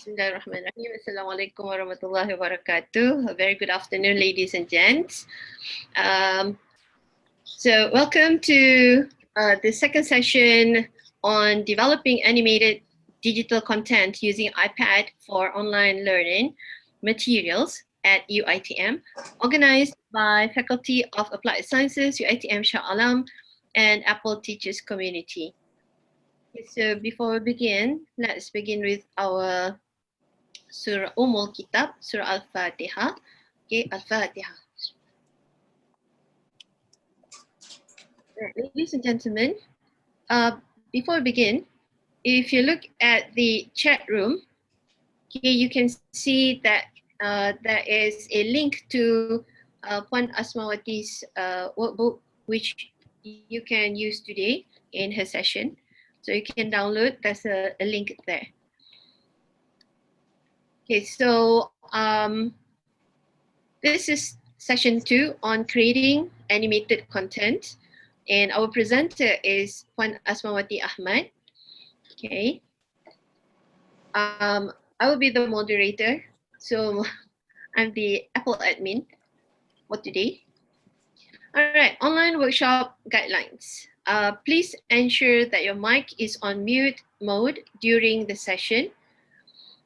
Bismillahirrahmanirrahim. Assalamualaikum warahmatullahi wabarakatuh. A very good afternoon, ladies and gents. So welcome to the second session on developing animated digital content using iPad for online learning materials at UiTM, organized by Faculty of Applied Sciences, UiTM Shah Alam, and Apple Teachers Community. So before we begin, let's begin with our Surah Kitab, Surah Al-Fatiha. Okay, Al-Fatiha. Ladies and gentlemen, before we begin, if you look at the chat room, okay, you can see that there is a link to Puan Asmawati's workbook, which you can use today in her session. So you can download, there's a link there. Okay, so this is session 2 on creating animated content. And our presenter is Puan Asmawati Ahmad. Okay. I will be the moderator. So I'm the Apple admin for today. All right, online workshop guidelines. Please ensure that your mic is on mute mode during the session.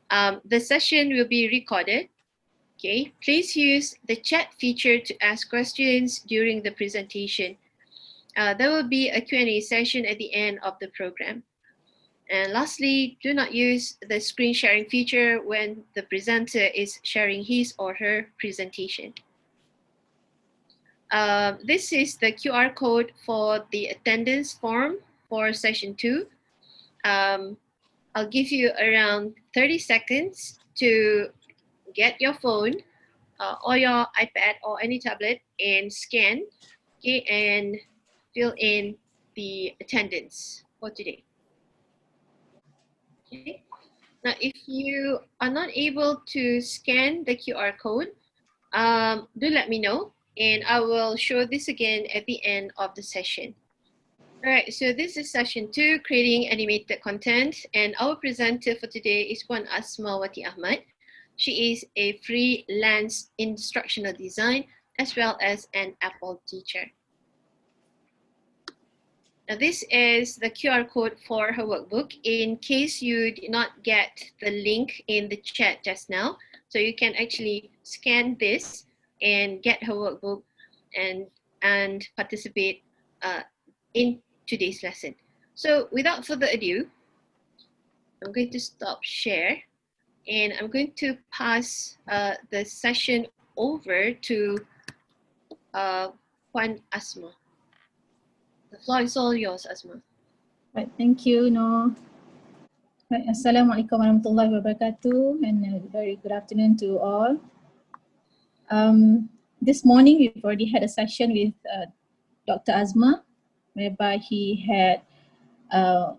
The session will be recorded. Okay, please use the chat feature to ask questions during the presentation. There will be a Q&A session at the end of the program. And lastly, do not use the screen sharing feature when the presenter is sharing his or her presentation. This is the QR code for the attendance form for session 2. I'll give you around 30 seconds to get your phone or your iPad or any tablet and scan, okay, and fill in the attendance for today. Okay. Now, if you are not able to scan the QR code, do let me know, and I will show this again at the end of the session. All right, so this is session 2, creating animated content, and our presenter for today is Puan Asmawati Ahmad. She is a freelance instructional design as well as an Apple teacher. Now this is the QR code for her workbook in case you did not get the link in the chat just now. So you can actually scan this and get her workbook and participate in today's lesson. So without further ado, I'm going to stop share and I'm going to pass the session over to Puan Asma. The floor is all yours, Asma. Right, thank you, Noor. Right, Assalamualaikum warahmatullahi wabarakatuh, and a very good afternoon to all. This morning we've already had a session with Dr. Asma, whereby he had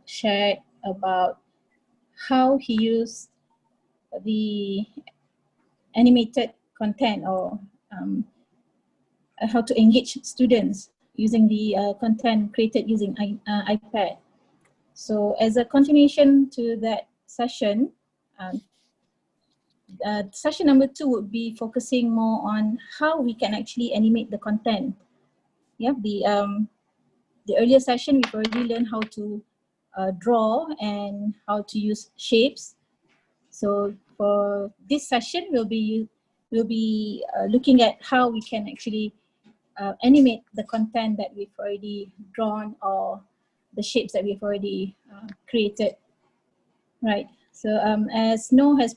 shared about how he used the animated content or how to engage students using the content created using iPad. So as a continuation to that session, session number 2 would be focusing more on how we can actually animate the content. Yeah, the earlier session we've already learned how to draw and how to use shapes. So for this session, we'll be looking at how we can actually animate the content that we've already drawn or the shapes that we've already created. Right. So as Noor has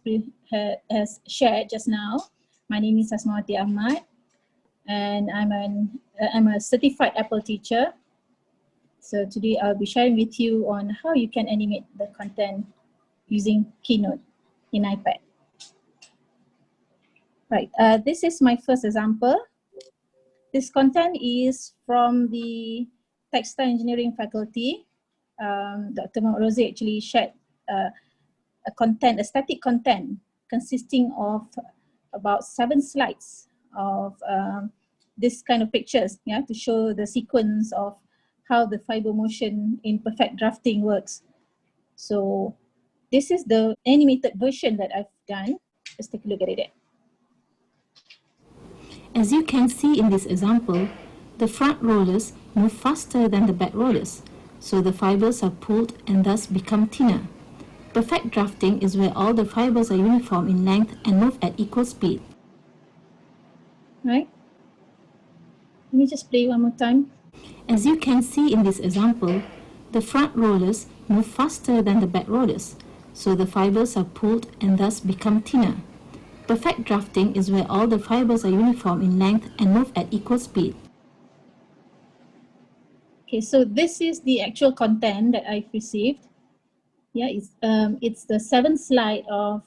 shared just now, my name is Asmawati Ahmad, and I'm a certified Apple teacher. So today I'll be sharing with you on how you can animate the content using Keynote in iPad. Right. This is my first example. This content is from the textile engineering faculty. Dr. Mahmoud Rozi actually shared a static content consisting of about 7 slides of this kind of pictures, yeah, to show the sequence of how the fiber motion in perfect drafting works. So this is the animated version that I've done. Let's take a look at it. As you can see in this example, the front rollers move faster than the back rollers, so the fibers are pulled and thus become thinner. Perfect drafting is where all the fibers are uniform in length and move at equal speed. Right? Let me just play one more time. As you can see in this example, the front rollers move faster than the back rollers, so the fibers are pulled and thus become thinner. Perfect drafting is where all the fibers are uniform in length and move at equal speed. Okay, so this is the actual content that I've received. Yeah, it's the 7th slide of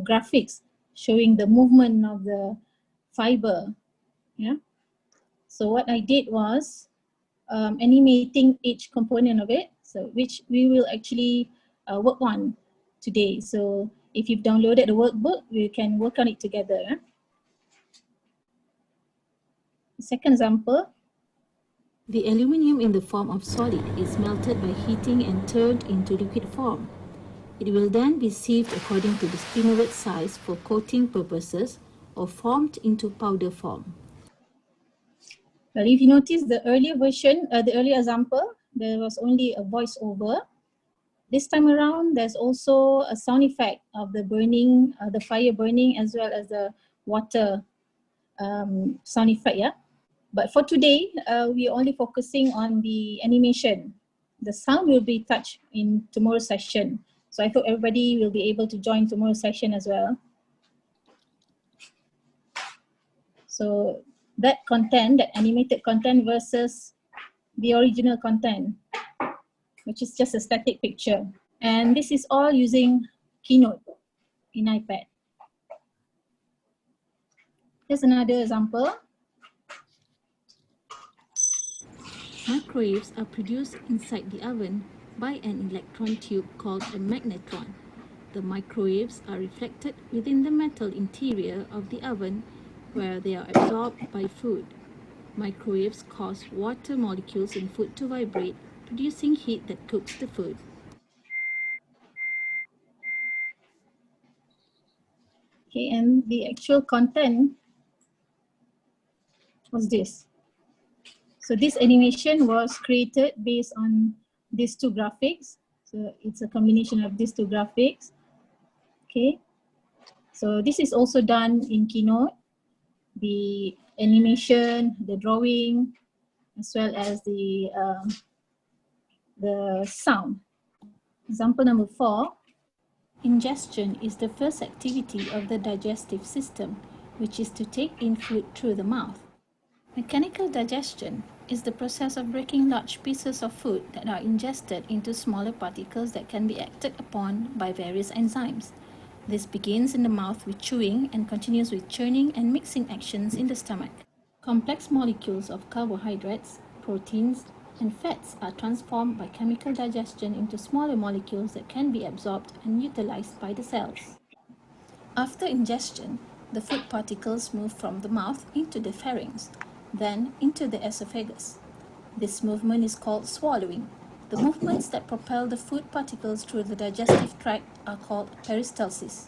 graphics showing the movement of the fiber. Yeah. So what I did was animating each component of it, so which we will actually work on today. So if you've downloaded the workbook, we can work on it together. The second example. The aluminium in the form of solid is melted by heating and turned into liquid form. It will then be sieved according to the spinneret size for coating purposes or formed into powder form. Well, if you notice the earlier version, the earlier example, there was only a voiceover. This time around, there's also a sound effect of the burning, the fire burning, as well as the water sound effect, yeah? But for today, we're only focusing on the animation. The sound will be touched in tomorrow's session. So I hope everybody will be able to join tomorrow's session as well. So that content, that animated content versus the original content, which is just a static picture. And this is all using Keynote in iPad. Here's another example. Microwaves are produced inside the oven by an electron tube called a magnetron. The microwaves are reflected within the metal interior of the oven where they are absorbed by food. Microwaves cause water molecules in food to vibrate, producing heat that cooks the food. Okay, and the actual content was this. So this animation was created based on these two graphics. So it's a combination of these two graphics. Okay, so this is also done in Keynote. The animation, the drawing, as well as the sound. Example number 4. Ingestion is the first activity of the digestive system, which is to take in food through the mouth. Mechanical digestion is the process of breaking large pieces of food that are ingested into smaller particles that can be acted upon by various enzymes. This begins in the mouth with chewing and continues with churning and mixing actions in the stomach. Complex molecules of carbohydrates, proteins, and fats are transformed by chemical digestion into smaller molecules that can be absorbed and utilized by the cells. After ingestion, the food particles move from the mouth into the pharynx, then into the esophagus. This movement is called swallowing. The movements that propel the food particles through the digestive tract are called peristalsis.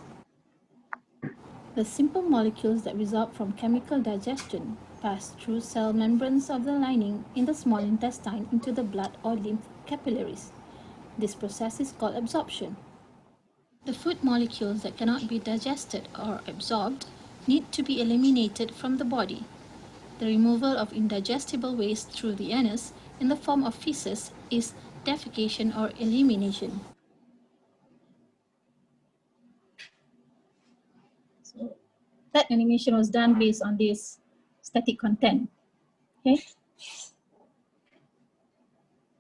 The simple molecules that result from chemical digestion pass through cell membranes of the lining in the small intestine into the blood or lymph capillaries. This process is called absorption. The food molecules that cannot be digested or absorbed need to be eliminated from the body. The removal of indigestible waste through the anus in the form of feces is defecation or elimination. So that animation was done based on this static content. Okay.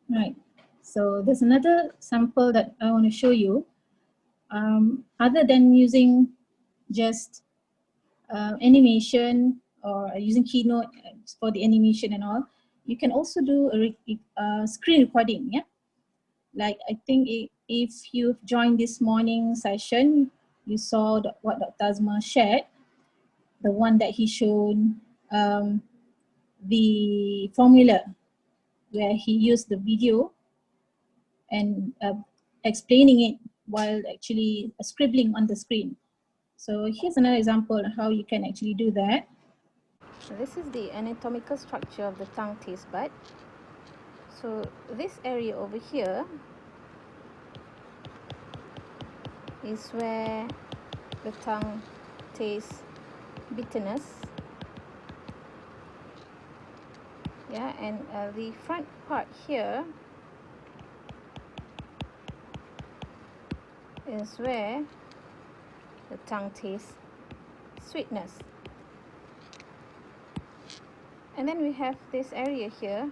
Right. So there's another sample that I want to show you. Other than using just animation or using Keynote for the animation and all, you can also do a screen recording. Yeah. Like I think if you've joined this morning session, you saw what Dr. Azma shared, the one that he showed the formula where he used the video and explaining it while actually scribbling on the screen. So here's another example of how you can actually do that. So this is the anatomical structure of the tongue taste bud. So this area over here is where the tongue tastes bitterness. Yeah, and the front part here is where the tongue tastes sweetness. And then we have this area here.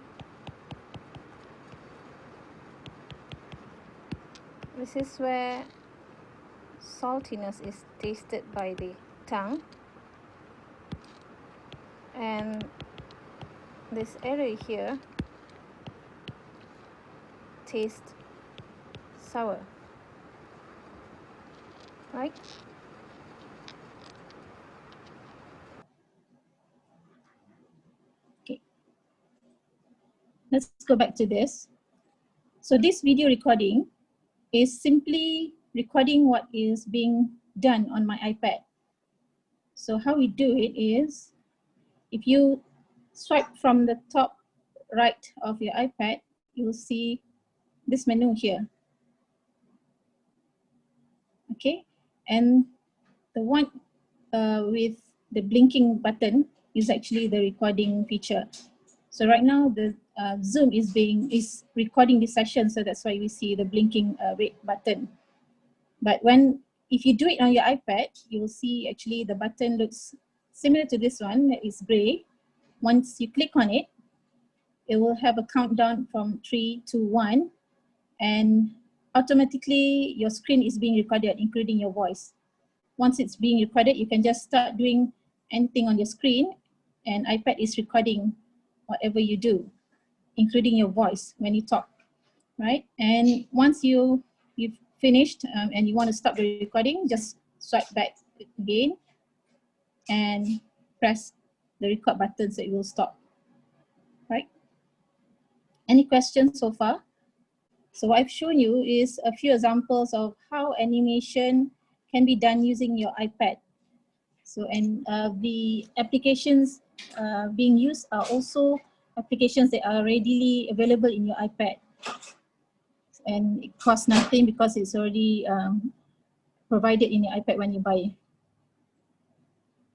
This is where saltiness is tasted by the tongue. And this area here tastes sour. Right? Okay. Let's go back to this. So this video recording is simply recording what is being done on my iPad. So how we do it is, if you swipe from the top right of your iPad, you'll see this menu here. Okay, and the one with the blinking button is actually the recording feature. So right now the Zoom is recording this session, so that's why we see the blinking red button. But if you do it on your iPad, you will see actually the button looks similar to this one, that is gray. Once you click on it, it will have a countdown from 3 to 1, and automatically your screen is being recorded, including your voice. Once it's being recorded, you can just start doing anything on your screen, and iPad is recording whatever you do, including your voice when you talk, right? And once you've finished and you want to stop the recording, just swipe back again and press the record button so it will stop, right? Any questions so far? So what I've shown you is a few examples of how animation can be done using your iPad. So, and the applications being used are also applications that are readily available in your iPad. And it costs nothing because it's already provided in your iPad when you buy it.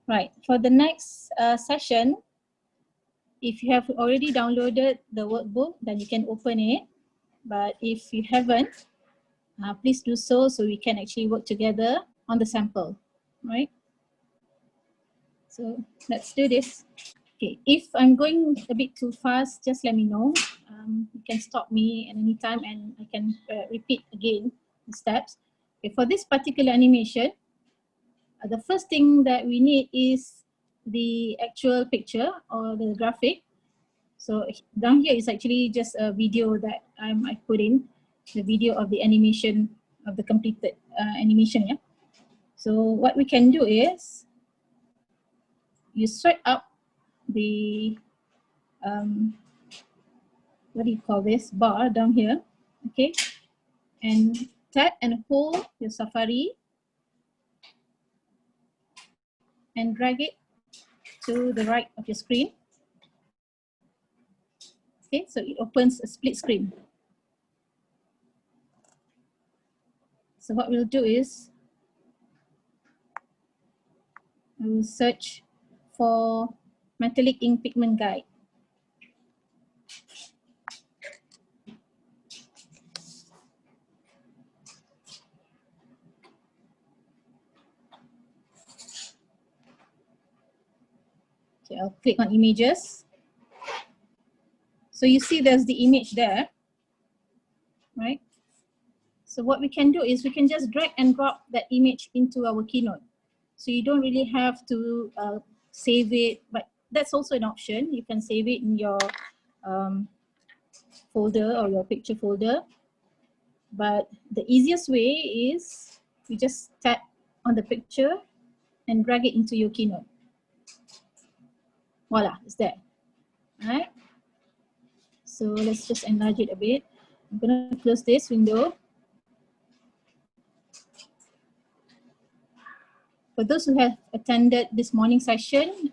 Right, for the next session, if you have already downloaded the workbook, then you can open it. But if you haven't, please do so we can actually work together on the sample, right? So let's do this. Okay, if I'm going a bit too fast, just let me know. You can stop me at any time and I can repeat again the steps. Okay, for this particular animation, the first thing that we need is the actual picture or the graphic. So down here is actually just a video that I put in, the video of the animation of the completed animation. Yeah. So what we can do is you swipe up the what do you call this, bar down here, okay, and tap and hold your Safari and drag it to the right of your screen. Okay, so it opens a split screen. So what we'll do is I will search for metallic ink pigment guide. Okay, I'll click on images. So you see there's the image there, right? So what we can do is we can just drag and drop that image into our Keynote. So you don't really have to save it, but that's also an option. You can save it in your folder or your picture folder. But the easiest way is you just tap on the picture and drag it into your Keynote. Voila, it's there. All right. So let's just enlarge it a bit. I'm gonna close this window. For those who have attended this morning session,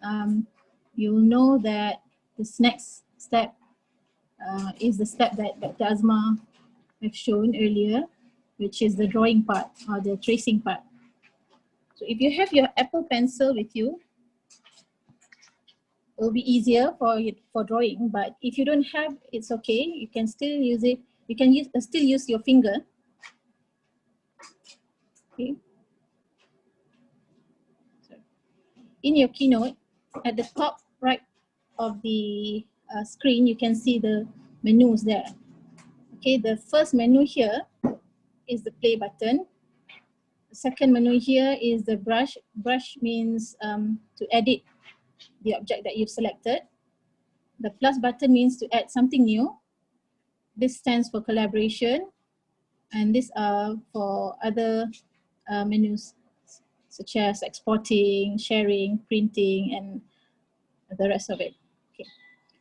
you'll know that this next step is the step that Dr. Azma have shown earlier, which is the drawing part or the tracing part. So if you have your Apple Pencil with you, it will be easier for drawing, but if you don't have, it's okay. You can still use it. You can still use your finger. Okay. So in your keynote, at the top right of the screen, you can see the menus there. Okay, the first menu here is the play button. The second menu here is the brush. Brush means to edit the object that you've selected. The plus button means to add something new. This stands for collaboration, and these are for other menus such as exporting, sharing, printing, and the rest of it. Okay.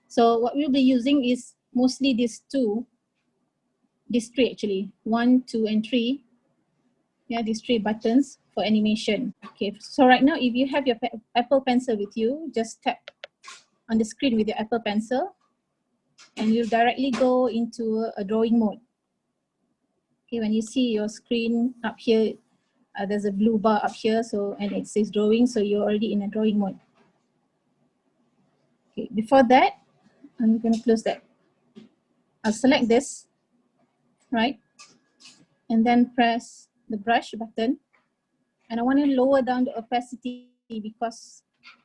So what we'll be using is mostly these three actually, 1, 2, and 3. Yeah, these 3 buttons for animation. Okay, so right now if you have your Apple Pencil with you, just tap on the screen with your Apple Pencil and you'll directly go into a drawing mode. Okay, when you see your screen up here, there's a blue bar up here, so and it says drawing, so you're already in a drawing mode. Okay, before that, I'm going to close that. I'll select this, right? And then press the brush button. And I want to lower down the opacity because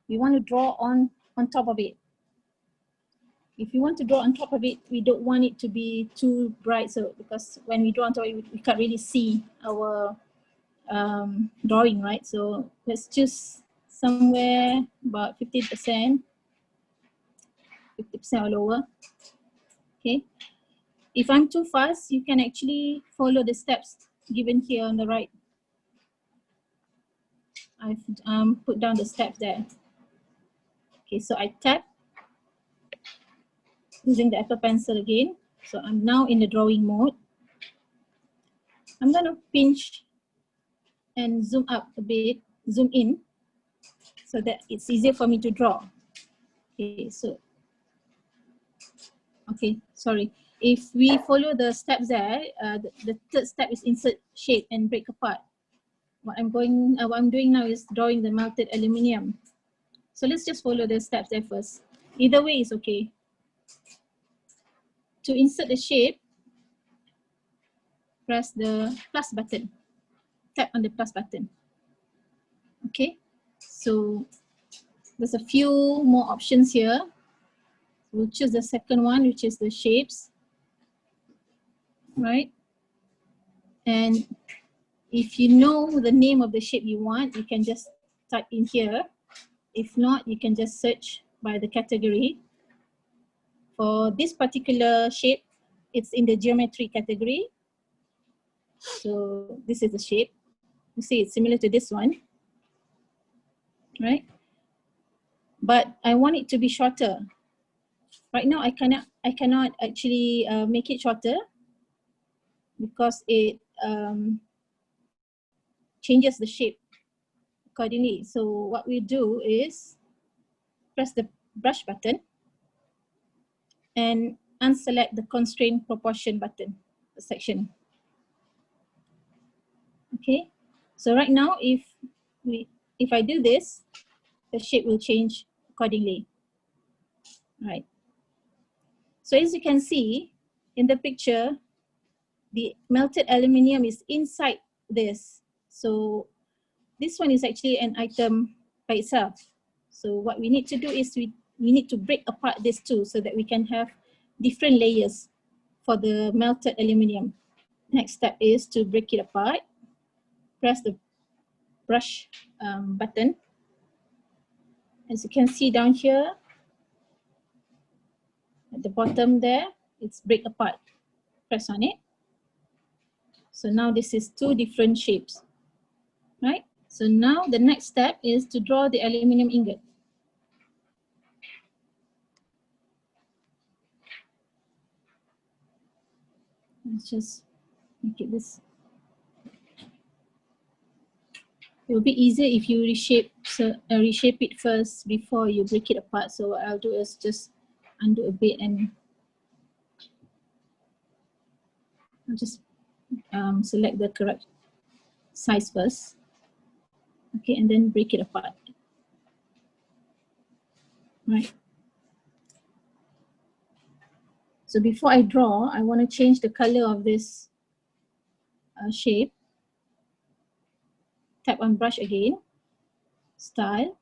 we want to draw on top of it. If you want to draw on top of it, we don't want it to be too bright, so because when we draw on top of it, we can't really see our drawing, right? So let's choose somewhere about 50%, 50% or lower. Okay. If I'm too fast, you can actually follow the steps given here on the right. I've put down the steps there. Okay, so I tap using the Apple Pencil again. So I'm now in the drawing mode. I'm going to pinch and zoom up a bit, zoom in, so that it's easier for me to draw. Okay, so, okay, sorry. If we follow the steps there, the third step is insert shape and break apart. What I'm doing now is drawing the melted aluminium. So let's just follow the steps there first. Either way is okay. To insert the shape, press the plus button. Tap on the plus button. Okay, so there's a few more options here. We'll choose the second one, which is the shapes, right? And if you know the name of the shape you want, you can just type in here. If not, you can just search by the category. For this particular shape, it's in the geometry category. So this is the shape. You see it's similar to this one, right? But I want it to be shorter. Right now I cannot actually make it shorter because it changes the shape accordingly. So what we do is press the brush button and unselect the Constrain Proportion button section. Okay, so right now if I do this, the shape will change accordingly. Right. So as you can see in the picture, the melted aluminium is inside this. So this one is actually an item by itself. So what we need to do is we need to break apart this two so that we can have different layers for the melted aluminium. Next step is to break it apart. Press the brush button. As you can see down here, at the bottom there, it's break apart. Press on it. So now this is 2 different shapes, right? So now the next step is to draw the aluminium ingot. Let's just make it this. It will be easier if you reshape it first before you break it apart. So what I'll do is just undo a bit and I'll just select the correct size first. Okay, and then break it apart. Right. So before I draw, I want to change the color of this shape. Tap on brush again, style.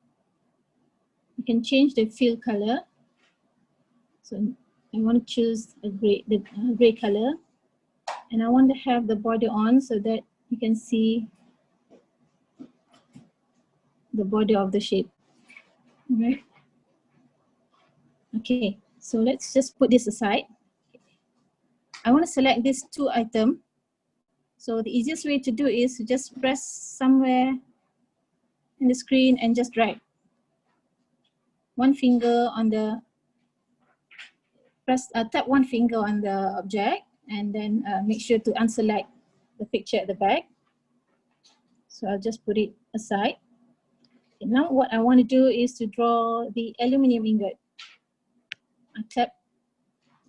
You can change the fill color. So I want to choose a gray color, and I want to have the border on so that you can see the border of the shape. Right. Okay, so let's just put this aside. I want to select these two items. So the easiest way to do is to just press somewhere in the screen and just drag. One finger on the, tap one finger on the object and then make sure to unselect the picture at the back. So I'll just put it aside. Okay, now what I want to do is to draw the aluminium ingot. I tap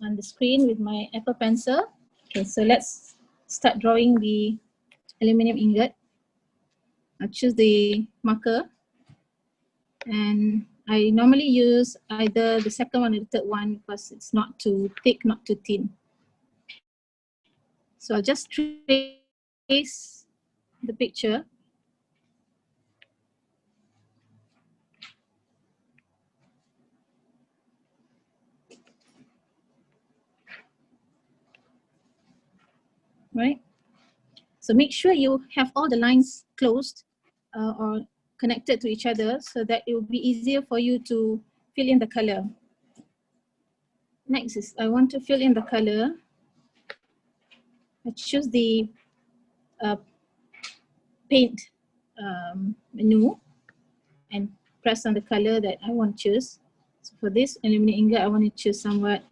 on the screen with my Apple Pencil. Okay, so let's start drawing the aluminium ingot. I'll choose the marker, and I normally use either the second one or the third one because it's not too thick, not too thin. So I'll just trace the picture. Right? So make sure you have all the lines closed or connected to each other so that it will be easier for you to fill in the color. Next is I want to fill in the color. I choose the paint menu and press on the color that I want to choose. So for this aluminium ingot, I want to choose somewhat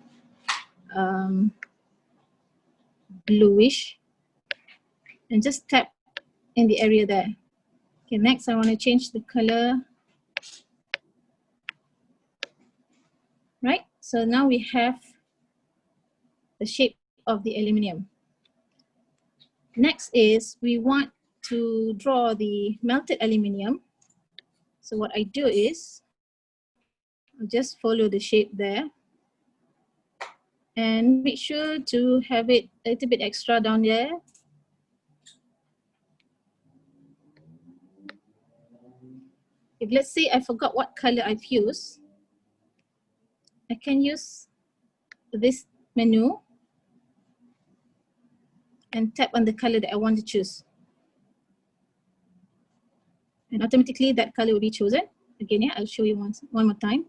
bluish and just tap in the area there. Okay, next I want to change the color. Right, so now we have the shape of the aluminium. Next is we want to draw the melted aluminium. So what I do is I'll just follow the shape there and make sure to have it a little bit extra down there. If let's say I forgot what color I've used, I can use this menu and tap on the color that I want to choose. And automatically that color will be chosen. Again, yeah, I'll show you one more time.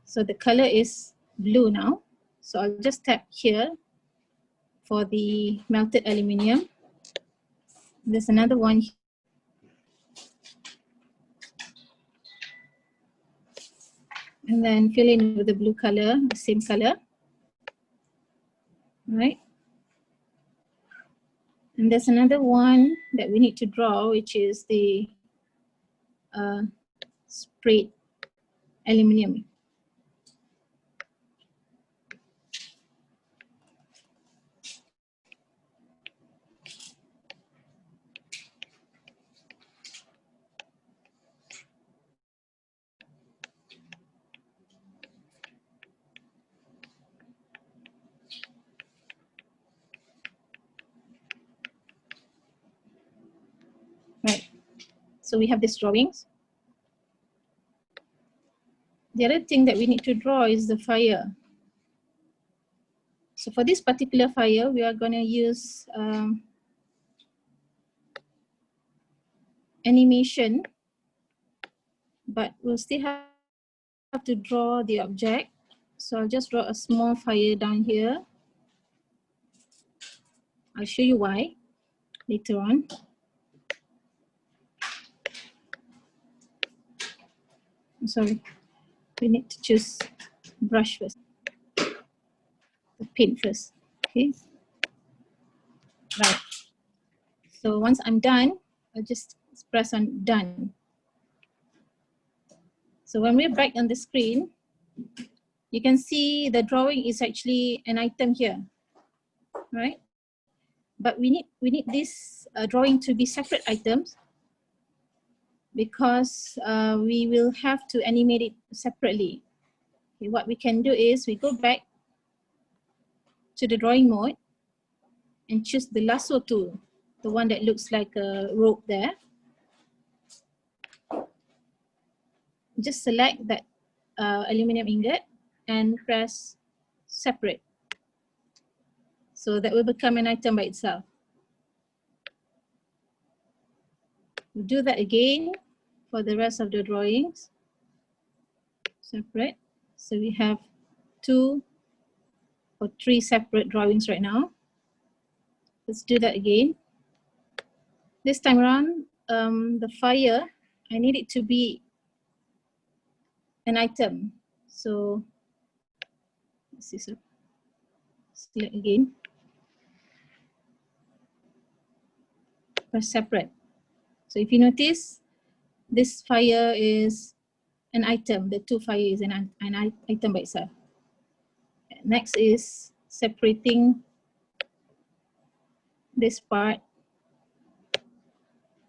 So the color is blue now. So I'll just tap here for the melted aluminium. There's another one. And then fill in with the blue color, the same color. Right. And there's another one that we need to draw, which is the sprayed aluminium. Right, so we have these drawings. The other thing that we need to draw is the fire. So for this particular fire, we are going to use animation, but we'll still have to draw the object. So I'll just draw a small fire down here. I'll show you why later on. I'm sorry, we need to choose brush first, the paint first. Okay. Right. So once I'm done, I'll just press on done. So when we're back on the screen, you can see the drawing is actually an item here, right? But we need this drawing to be separate items because we will have to animate it separately. Okay, what we can do is we go back to the drawing mode and choose the lasso tool, the one that looks like a rope there. Just select that aluminum ingot and press separate. So that will become an item by itself. We'll do that again for the rest of the drawings. Separate. So we have 2 or 3 separate drawings right now. Let's do that again. This time around, the fire, I need it to be an item. So let's see, so select again. Press separate. So if you notice, this fire is an item. The 2 fire is an item by itself. Next is separating this part.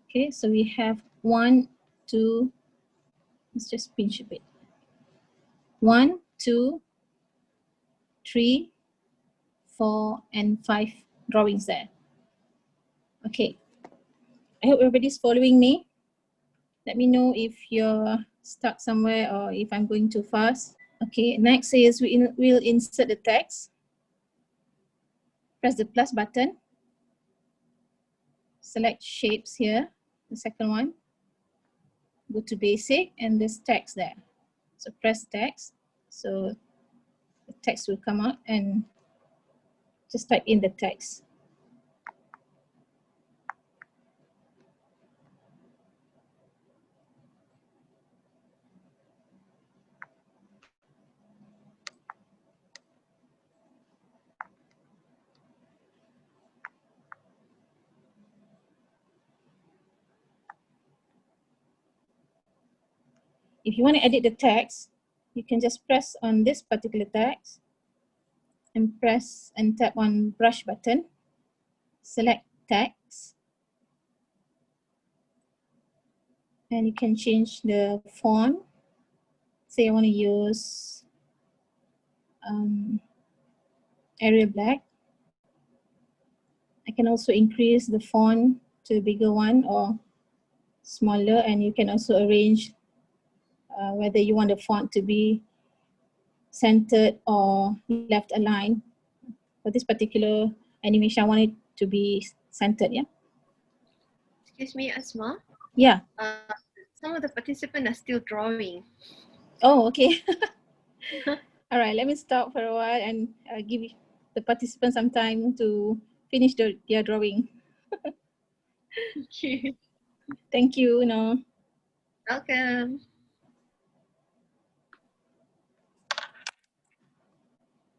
Okay, so we have 1, 2, let's just pinch a bit. 1, 2, 3, 4, and 5 drawings there. Okay, I hope everybody's following me. Let me know if you're stuck somewhere or if I'm going too fast. Okay, next is we'll insert the text. Press the plus button. Select shapes here, the second one. Go to basic and there's text there. So press text. So the text will come out and just type in the text. If you want to edit the text, you can just press on this particular text and press and tap on brush button. Select text. And you can change the font. Say I want to use Arial Black. I can also increase the font to a bigger one or smaller, and you can also arrange whether you want the font to be centered or left aligned. For this particular animation, I want it to be centered, yeah? Excuse me, Asma. Yeah. Some of the participants are still drawing. Oh, okay. All right, let me stop for a while and give the participants some time to finish their drawing. Thank you, No. Welcome.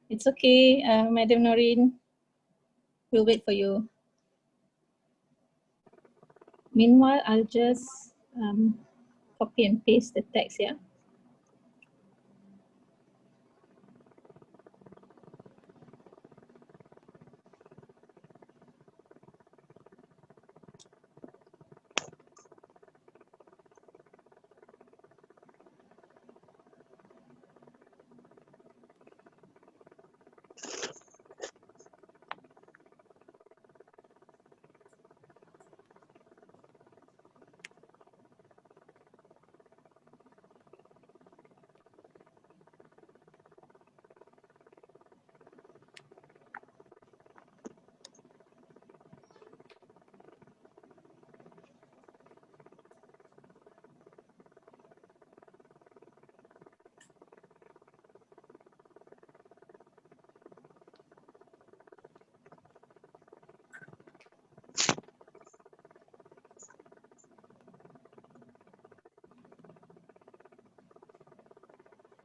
It's okay, Madam Noreen. We'll wait for you. Meanwhile, I'll just copy and paste the text here.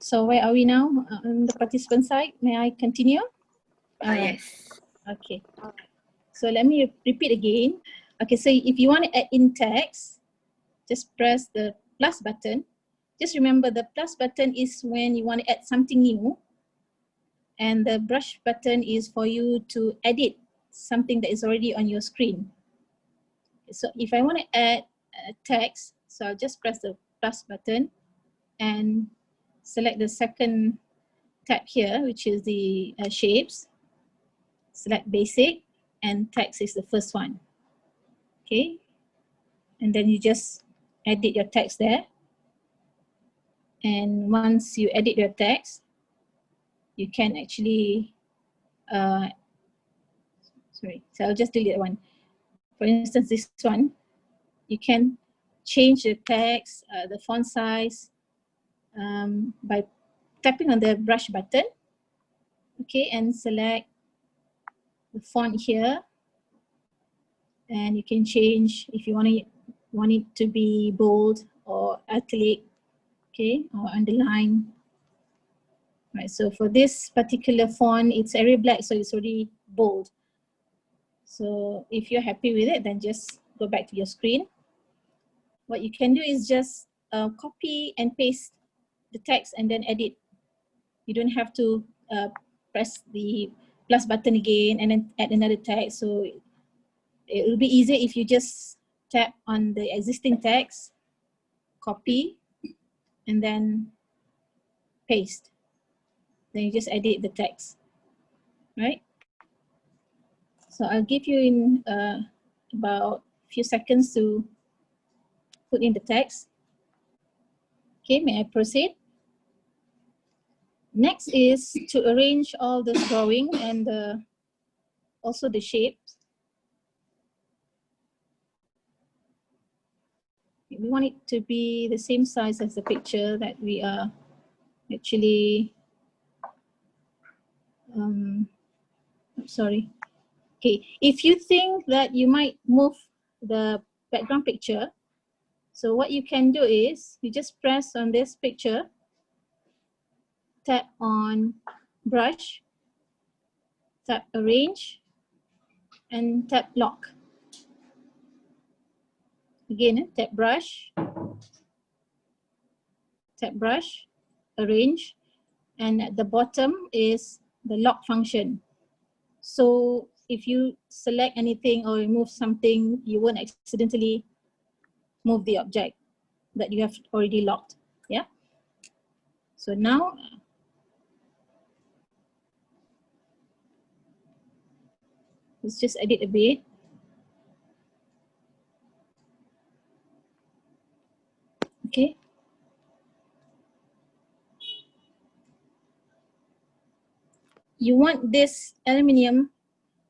So where are we now? On the participant side, may I continue? All right. Yes. Okay. So let me repeat again. Okay, so if you want to add in text, just press the plus button. Just remember the plus button is when you want to add something new, and the brush button is for you to edit something that is already on your screen. So if I want to add text, so I'll just press the plus button and select the second tab here, which is the shapes. Select basic, and text is the first one. Okay, and then you just edit your text there. And once you edit your text, you can actually, sorry, so I'll just delete that one. For instance, this one, you can change the text, the font size by tapping on the brush button. Okay, and select the font here. And you can change if you want it to be bold or italic, okay, or underline. Right, so for this particular font, it's Arial Black, so it's already bold. So if you're happy with it, then just go back to your screen. What you can do is just copy and paste the text and then edit. You don't have to press the plus button again and then add another text. So it will be easier if you just tap on the existing text, copy, and then paste. Then you just edit the text, right? So I'll give you in about a few seconds to put in the text. Okay, may I proceed? Next is to arrange all this drawing and also the shapes. We want it to be the same size as the picture that we are actually, sorry. Okay, if you think that you might move the background picture, so what you can do is you just press on this picture, tap on brush, tap arrange, and tap lock. Again, tap brush, arrange, and at the bottom is the lock function. So if you select anything or remove something, you won't accidentally move the object that you have already locked. Yeah. So now, let's just edit a bit. Okay. You want this aluminium,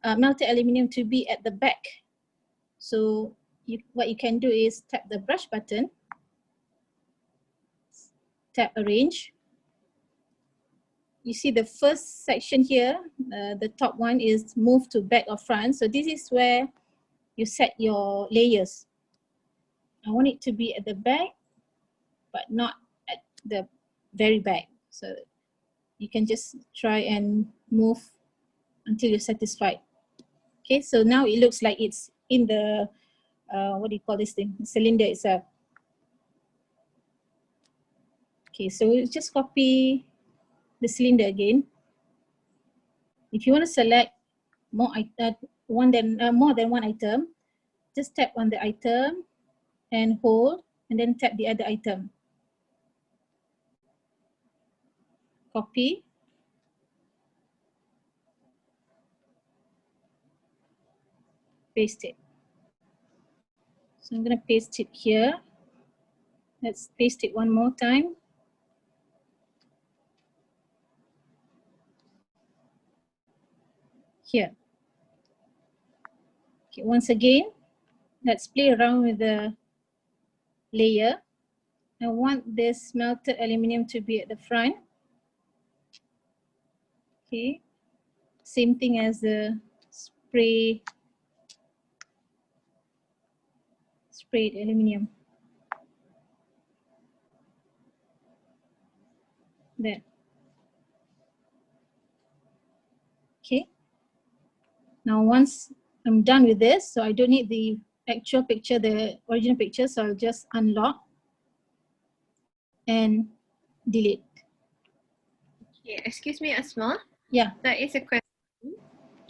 melted aluminium, to be at the back. So what you can do is tap the brush button, tap arrange. You see the first section here, the top one is move to back or front. So this is where you set your layers. I want it to be at the back, but not at the very back. So you can just try and move until you're satisfied. Okay, so now it looks like it's in the, what do you call this thing? The cylinder itself. Okay, so we'll just copy the cylinder again. If you want to select more than one item, just tap on the item and hold, and then tap the other item. Copy. Paste it. So I'm going to paste it here. Let's paste it one more time. Here. Okay, once again, let's play around with the layer. I want this melted aluminium to be at the front. Okay, same thing as the sprayed aluminium. There. Okay. Now once I'm done with this, so I don't need the actual picture, the original picture, so I'll just unlock and delete. Okay, excuse me, Asma. Yeah. There is a question.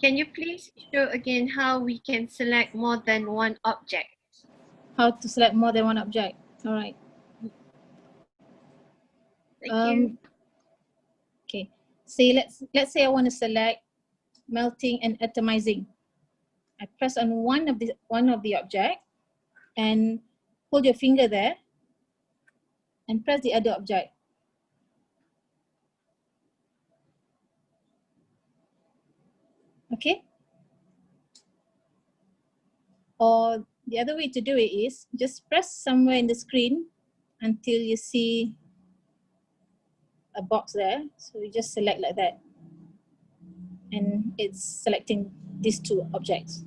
Can you please show again how we can select more than one object? How to select more than one object. All right. Thank you. Okay. Say let's say I want to select melting and atomizing. I press on one of the object and hold your finger there and press the other object. Okay? Or the other way to do it is just press somewhere in the screen until you see a box there. So you just select like that. And it's selecting these two objects.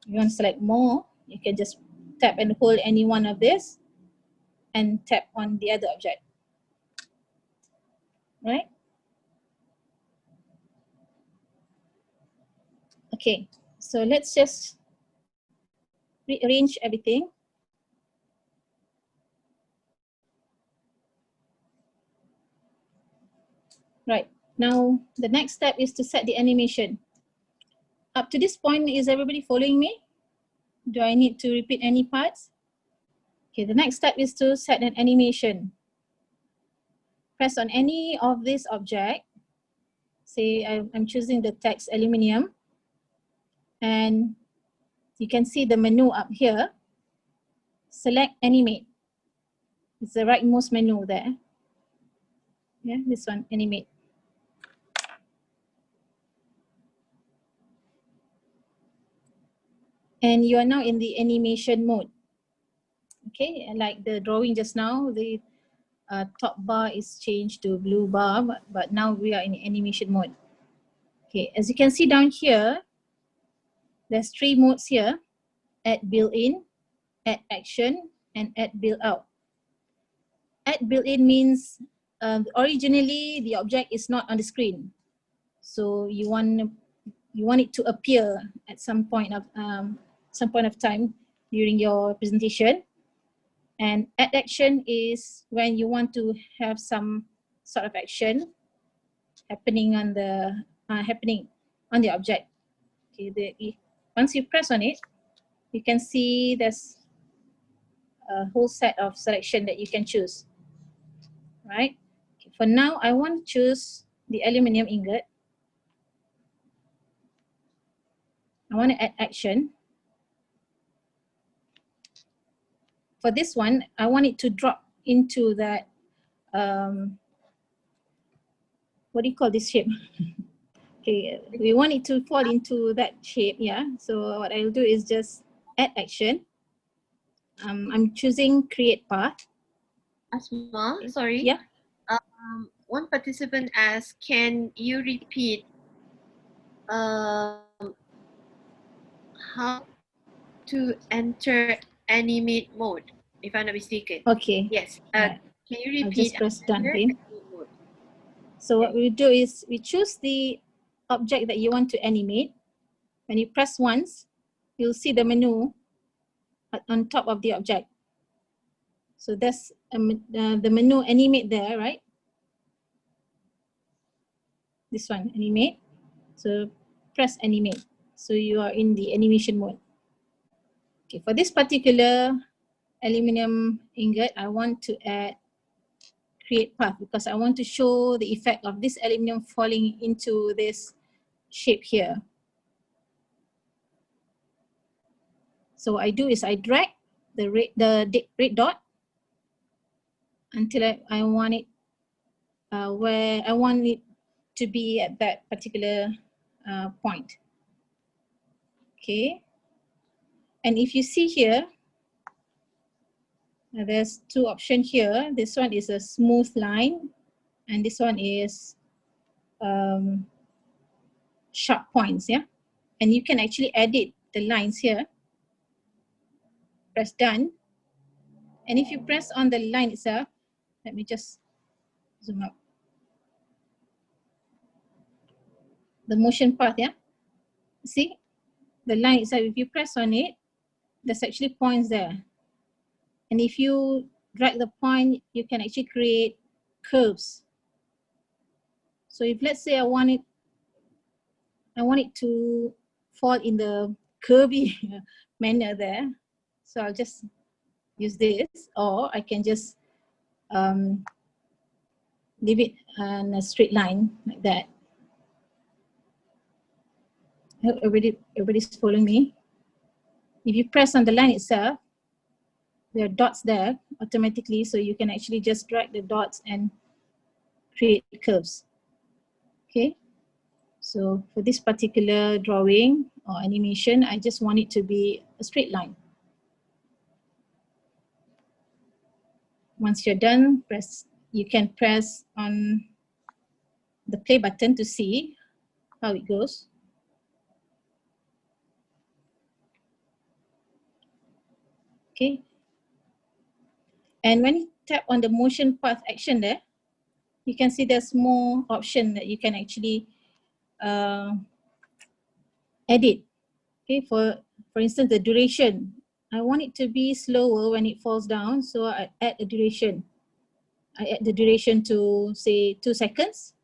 If you want to select more, you can just tap and hold any one of this and tap on the other object. Right? Okay, so let's just rearrange everything. Right, now the next step is to set the animation. Up to this point, is everybody following me? Do I need to repeat any parts? Okay, the next step is to set an animation. Press on any of this object. Say I'm choosing the text aluminium. And you can see the menu up here. Select animate. It's the rightmost menu there. Yeah, this one, animate. And you are now in the animation mode. Okay, and like the drawing just now, the top bar is changed to blue bar, but now we are in animation mode. Okay, as you can see down here, there's 3 modes here: add built-in, add action, and add build-out. Add built-in means originally the object is not on the screen, so you want it to appear at some point of time during your presentation. And add action is when you want to have some sort of action happening on the object. Okay, once you press on it, you can see there's a whole set of selection that you can choose. Right? Okay, for now, I want to choose the aluminium ingot. I want to add action. For this one, I want it to drop into that, what do you call this shape? Okay, we want it to fall into that shape, yeah. So what I'll do is just add action. I'm choosing create path. Asma, sorry. Yeah. One participant asked, can you repeat how to enter animate mode, if I'm not mistaken? Okay. Yes. Right. Can you repeat? I'll just press done. Okay. Mode? So what we do is we choose the object that you want to animate. When you press once, you'll see the menu on top of the object. So that's the menu animate there, right? This one, animate. So press animate. So you are in the animation mode. Okay, for this particular aluminium ingot, I want to add create path because I want to show the effect of this aluminium falling into this shape here. So what I do is I drag the red dot until I want it where I want it to be at that particular point. Okay, and if you see here, there's 2 options here. This one is a smooth line, and this one is sharp points. Yeah, and you can actually edit the lines here. Press done, and if you press on the line itself, let me just zoom up. The motion path, yeah. see the line itself, if you press on it, there's actually points there. And if you drag the point, you can actually create curves. So if let's say I want it to fall in the curvy manner there, so I'll just use this, or I can just leave it on a straight line like that. I hope everybody's following me. If you press on the line itself, there are dots there automatically, so you can actually just drag the dots and create curves. Okay, so for this particular drawing or animation, I just want it to be a straight line. Once you're done, you can press on the play button to see how it goes. Okay, and when you tap on the motion path action there, you can see there's more option that you can actually edit. Okay, for instance, the duration. I want it to be slower when it falls down, so I add a duration. I add the duration to say 2 seconds.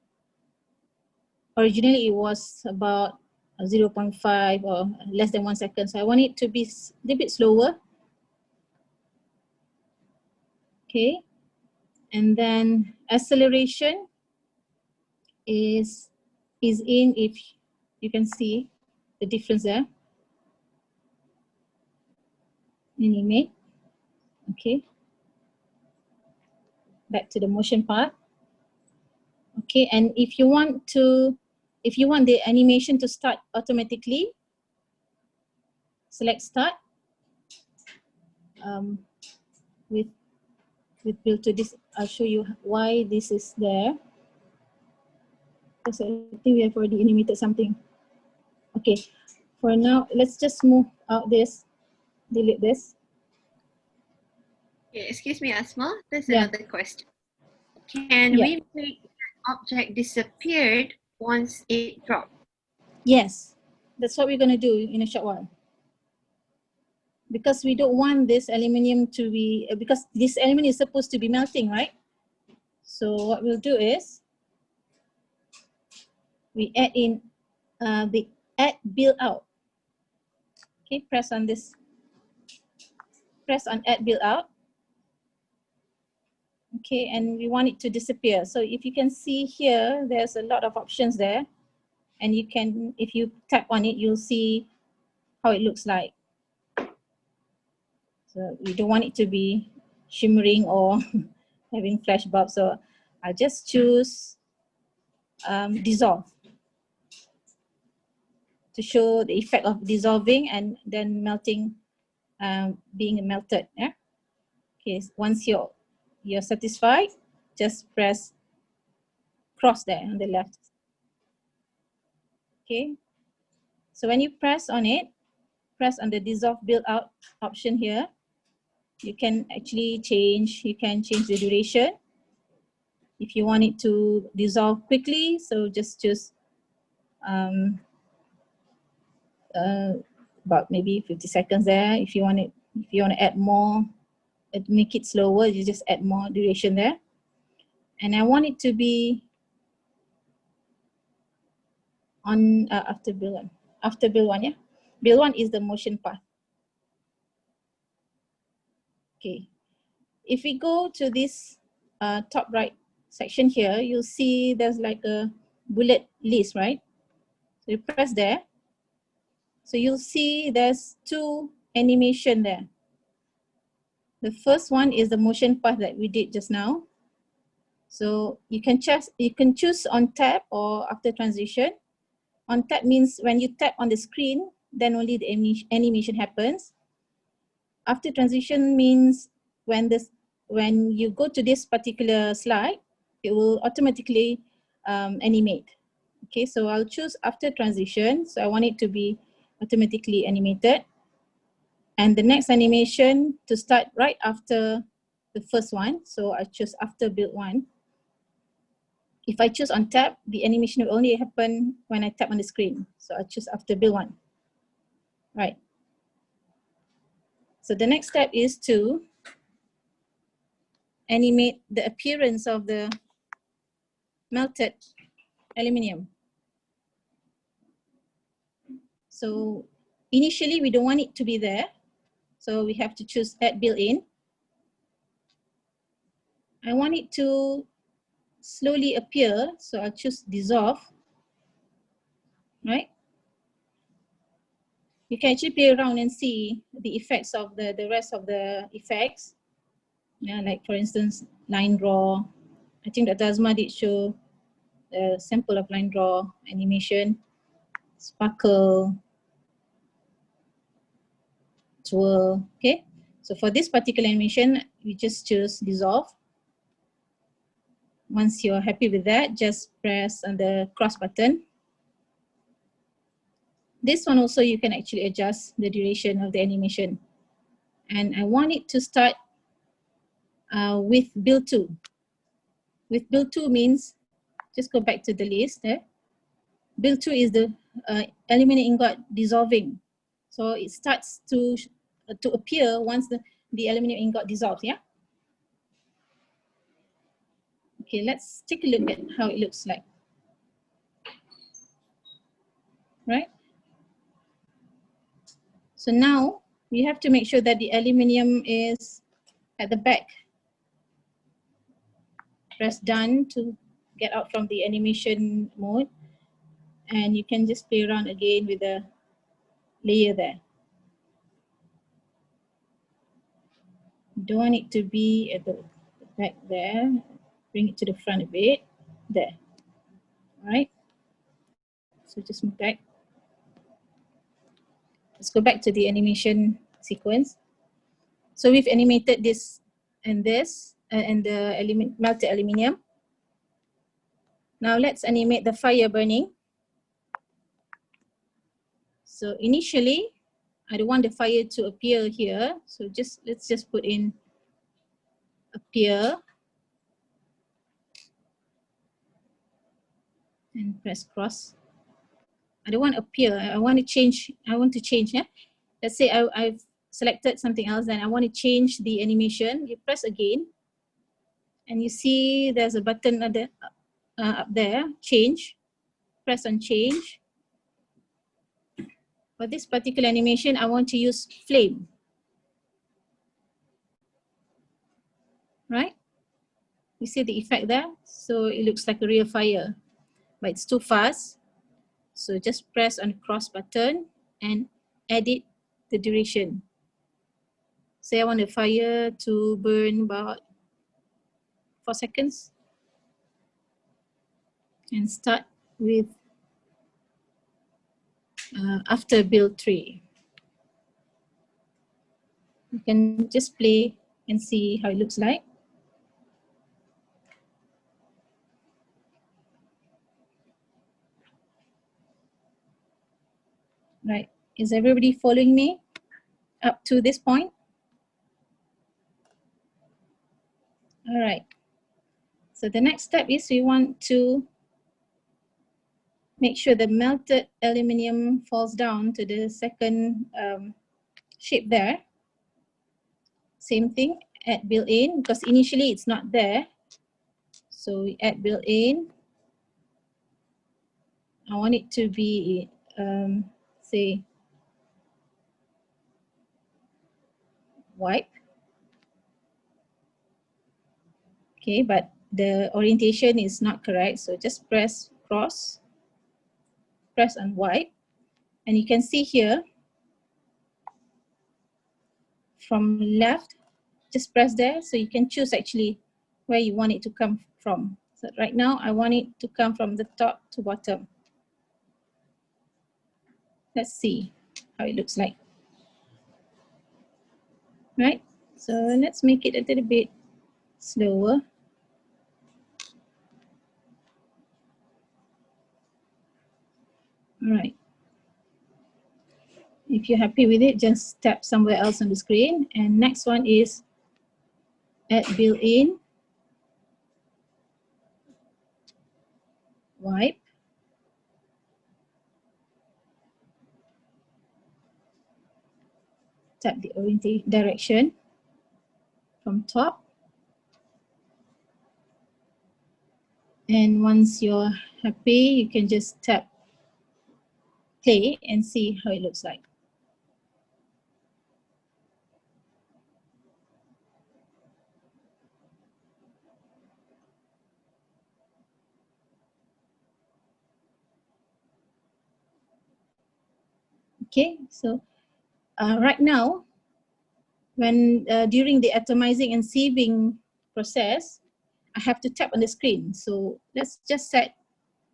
Originally it was about 0.5 or less than 1 second, so I want it to be a little bit slower. Okay, and then acceleration is in, if you can see the difference there. Animate. Okay, back to the motion part. Okay, and if you want the animation to start automatically, select start. With build to this, I'll show you why this is there. Because I think we have already animated something. Okay, for now, let's just move out this, delete this. Okay, excuse me, Asma, there's Yeah. another question. Can we make an object disappeared once it dropped? Yes, that's what we're going to do in a short while. Because we don't want this aluminium to be, because this aluminium is supposed to be melting, right? So what we'll do is, we add in the add build out. Okay, press on this, press on add build out. Okay, and we want it to disappear. So if you can see here, there's a lot of options there. And you can, if you tap on it, you'll see how it looks like. So we don't want it to be shimmering or having flash bulbs. So I'll just choose dissolve to show the effect of dissolving and then melting, being melted. Yeah. Okay. Once you're satisfied, just press cross there on the left. Okay. So when you press on it, press on the dissolve build out option here. You can actually change. You can change the duration. If you want it to dissolve quickly, so just choose about maybe 50 seconds there. If you want to add more, make it slower, you just add more duration there. And I want it to be on after build one. After build one, yeah. Build one is the motion path. Okay. If we go to this top right section here, you'll see there's like a bullet list, right? So you press there. So you'll see there's 2 animation there. The first one is the motion path that we did just now. So you can choose on tap or after transition. On tap means when you tap on the screen, then only the animation happens. After transition means when you go to this particular slide, it will automatically animate. Okay, so I'll choose after transition. So I want it to be automatically animated. And the next animation to start right after the first one. So I choose after build one. if I choose on tab, the animation will only happen when I tap on the screen. So I choose after build 1. Right. So the next step is to animate the appearance of the melted aluminium. So initially we don't want it to be there. So we have to choose add built-in. I want it to slowly appear, so I'll choose dissolve, right? You can actually play around and see the effects of the rest of the effects. Yeah, like for instance, line draw. I think that Dasma did show a sample of line draw animation, sparkle, twirl, okay? So for this particular animation, we just choose dissolve. Once you're happy with that, just press on the cross button. This one also you can actually adjust the duration of the animation. And I want it to start with build 2. With build 2 means, just go back to the list there. Build 2 is the aluminium ingot dissolving. So it starts to appear once the aluminium ingot dissolves, yeah? Okay, let's take a look at how it looks like. Right? So now we have to make sure that the aluminium is at the back. Press done to get out from the animation mode. And you can just play around again with the layer there. Don't want it to be at the back there. Bring it to the front a bit. There. All right. So just move back. Let's go back to the animation sequence. So we've animated this and this and the melted aluminium. Now let's animate the fire burning. So initially, I don't want the fire to appear here. So let's just put in appear and press cross. I don't want appear. I want to change. Yeah. Let's say I've selected something else, then I want to change the animation. You press again, and you see there's a button up there, change. Press on change. For this particular animation, I want to use flame. Right? You see the effect there? So it looks like a real fire, but it's too fast. So just press on the cross button and edit the duration. Say I want the fire to burn about 4 seconds. And start with after build 3. You can just play and see how it looks like. Right, is everybody following me up to this point? All right, so the next step is we want to make sure the melted aluminium falls down to the second shape there. Same thing, add built-in, because initially it's not there. So we add built-in. I want it to be, say, wipe. Okay, but the orientation is not correct. So just press cross, press on wipe. And you can see here, from left, just press there. So you can choose actually where you want it to come from. So right now, I want it to come from the top to bottom. Let's see how it looks like. Right, so let's make it a little bit slower. All right. If you're happy with it, just tap somewhere else on the screen. And next one is add built-in. wipe. Tap the orientation direction from top. And once you're happy, you can just tap play and see how it looks like. Okay, so right now, when during the atomizing and sieving process, I have to tap on the screen. So let's just set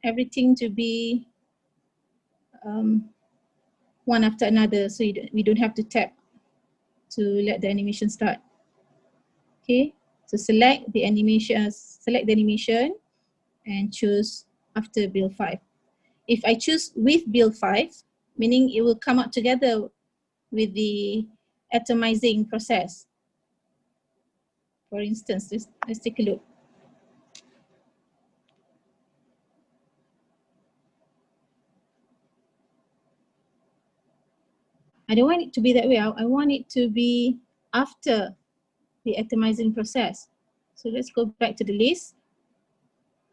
everything to be one after another, so we don't have to tap to let the animation start. Okay, so select the animation, and choose after build 5. If I choose with build 5, meaning it will come out together with the atomizing process. For instance, let's take a look. I don't want it to be that way. I want it to be after the atomizing process. So let's go back to the list.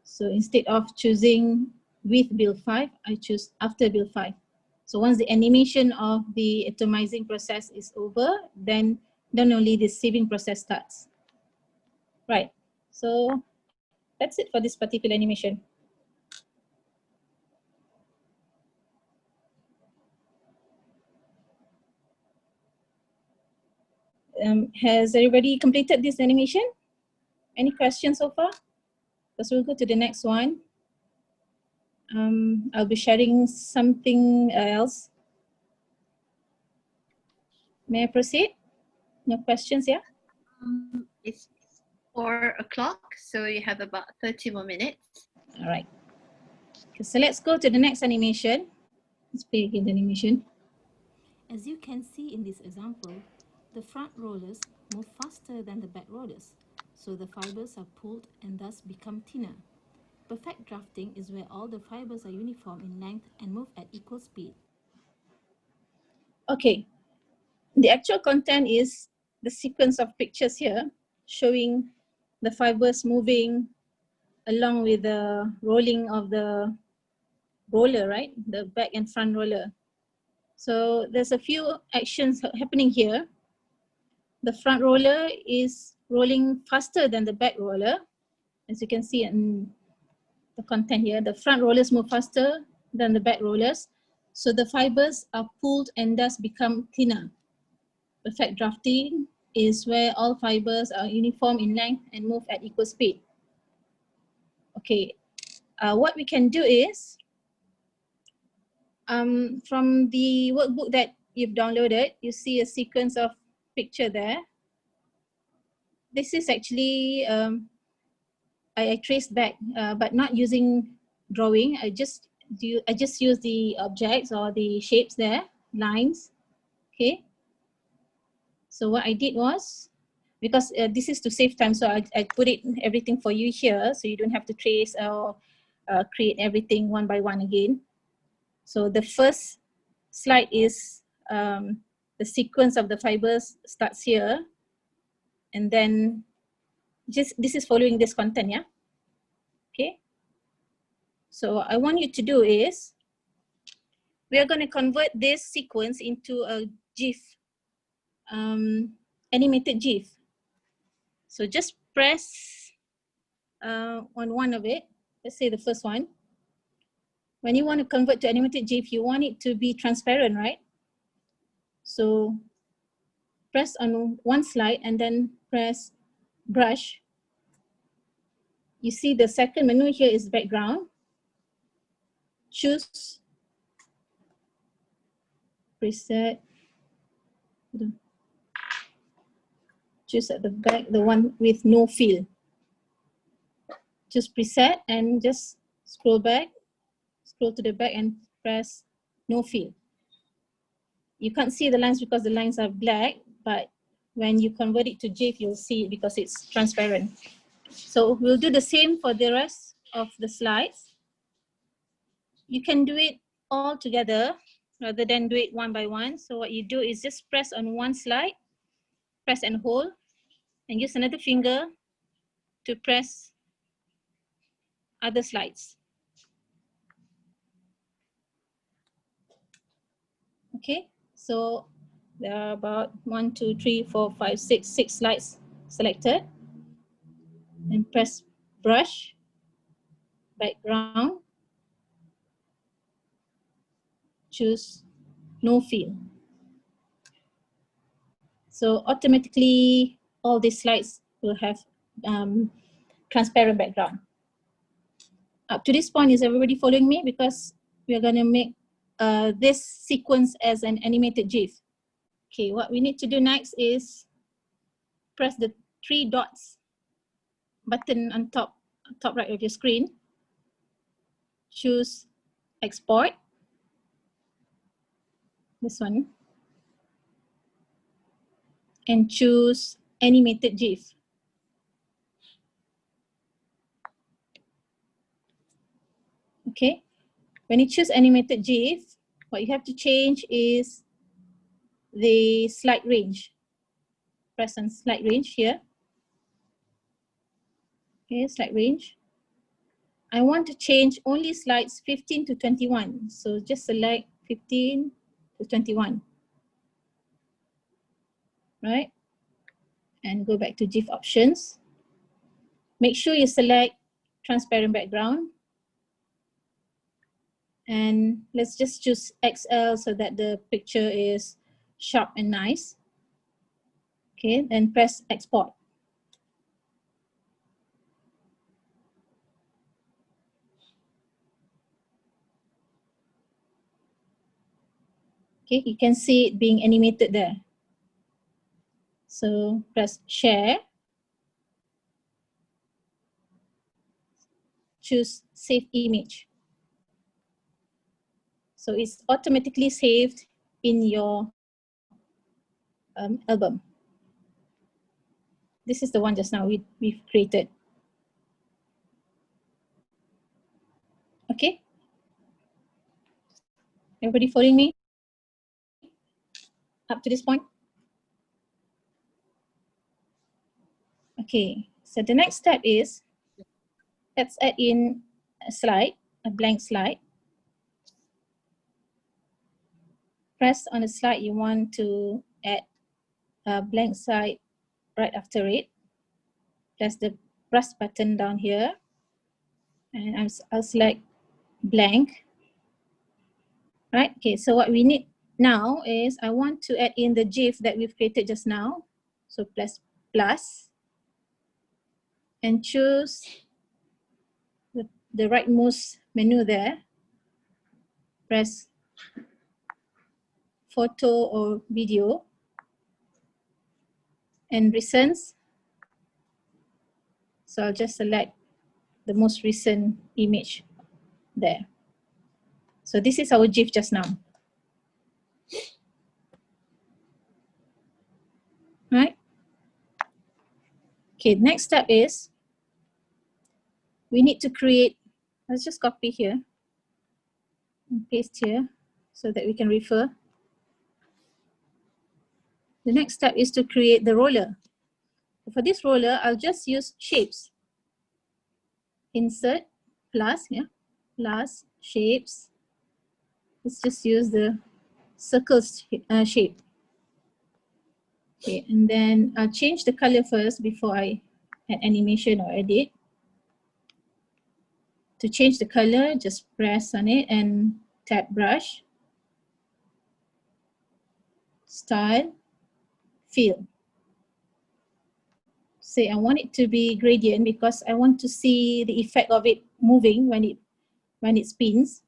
So instead of choosing with build 5, I choose after build 5. So once the animation of the atomizing process is over, then only the sieving process starts. Right, so that's it for this particular animation. Has everybody completed this animation? Any questions so far? Because we'll go to the next one. I'll be sharing something else. May I proceed? No questions, yeah? It's 4 o'clock, so you have about 30 more minutes. All right. Okay, so let's go to the next animation. Let's play again the animation. As you can see in this example, the front rollers move faster than the back rollers, so the fibers are pulled and thus become thinner. Perfect drafting is where all the fibers are uniform in length and move at equal speed. Okay, the actual content is the sequence of pictures here showing the fibers moving along with the rolling of the roller, right? The back and front roller. So there's a few actions happening here. The front roller is rolling faster than the back roller. As you can see in the content here, the front rollers move faster than the back rollers. So the fibers are pulled and thus become thinner. Perfect drafting is where all fibers are uniform in length and move at equal speed. Okay, what we can do is, from the workbook that you've downloaded, you see a sequence of picture there. This is actually, I traced back, but not using drawing. I just use the objects or the shapes there, lines. Okay. So what I did was, because this is to save time, so I put everything for you here, so you don't have to trace or create everything one by one again. So the first slide is the sequence of the fibers starts here, and then this is following this content, yeah? Okay. So I want you to do is, we are going to convert this sequence into a GIF, animated GIF. So just press on one of it. Let's say the first one. When you want to convert to animated GIF, you want it to be transparent, right? So press on one slide and then press brush. You see the second menu here is background. Choose preset. Choose at the back, the one with no fill. Choose preset and just scroll to the back and press no fill. You can't see the lines because the lines are black, but when you convert it to GIF, you'll see it because it's transparent. So we'll do the same for the rest of the slides. you can do it all together rather than do it one by one. So what you do is just press on one slide, press and hold, and use another finger to press other slides. Okay, so there are about 1, 2, 3, 4, 5, 6 slides selected. And press brush, background, choose no fill. So automatically all these slides will have transparent background. Up to this point, is everybody following me? Because we are going to make this sequence as an animated GIF. Okay, what we need to do next is press the 3 dots button on top right of your screen. Choose export, this one, and choose animated GIF. Okay, when you choose animated GIF, what you have to change is the slide range. Press on slide range here. Okay, slide range. I want to change only slides 15 to 21. So just select 15 to 21. Right? And go back to GIF options. Make sure you select transparent background. And let's just choose XL so that the picture is sharp and nice. Okay, then press export. Okay, you can see it being animated there. So press share. Choose save image. So it's automatically saved in your album. This is the one just now we've created. Okay. Everybody following me up to this point? Okay, so the next step is, let's add in a slide, a blank slide. Press on the slide you want to add a blank slide right after it. Press the plus button down here, and I'll select blank. Right, okay, so what we need now is I want to add in the GIF that we've created just now. So press plus and choose the rightmost menu there. Press photo or video and recents. So I'll just select the most recent image there. So this is our GIF just now. Right? Okay, next step is we need to create, let's just copy here and paste here so that we can refer. The next step is to create the roller. For this roller, I'll just use shapes. Insert, plus, yeah, plus, shapes. Let's just use the circle shape. Okay, and then I'll change the color first before I add animation or edit. To change the color, just press on it and tap brush, style, fill. Say I want it to be gradient because I want to see the effect of it moving when it spins.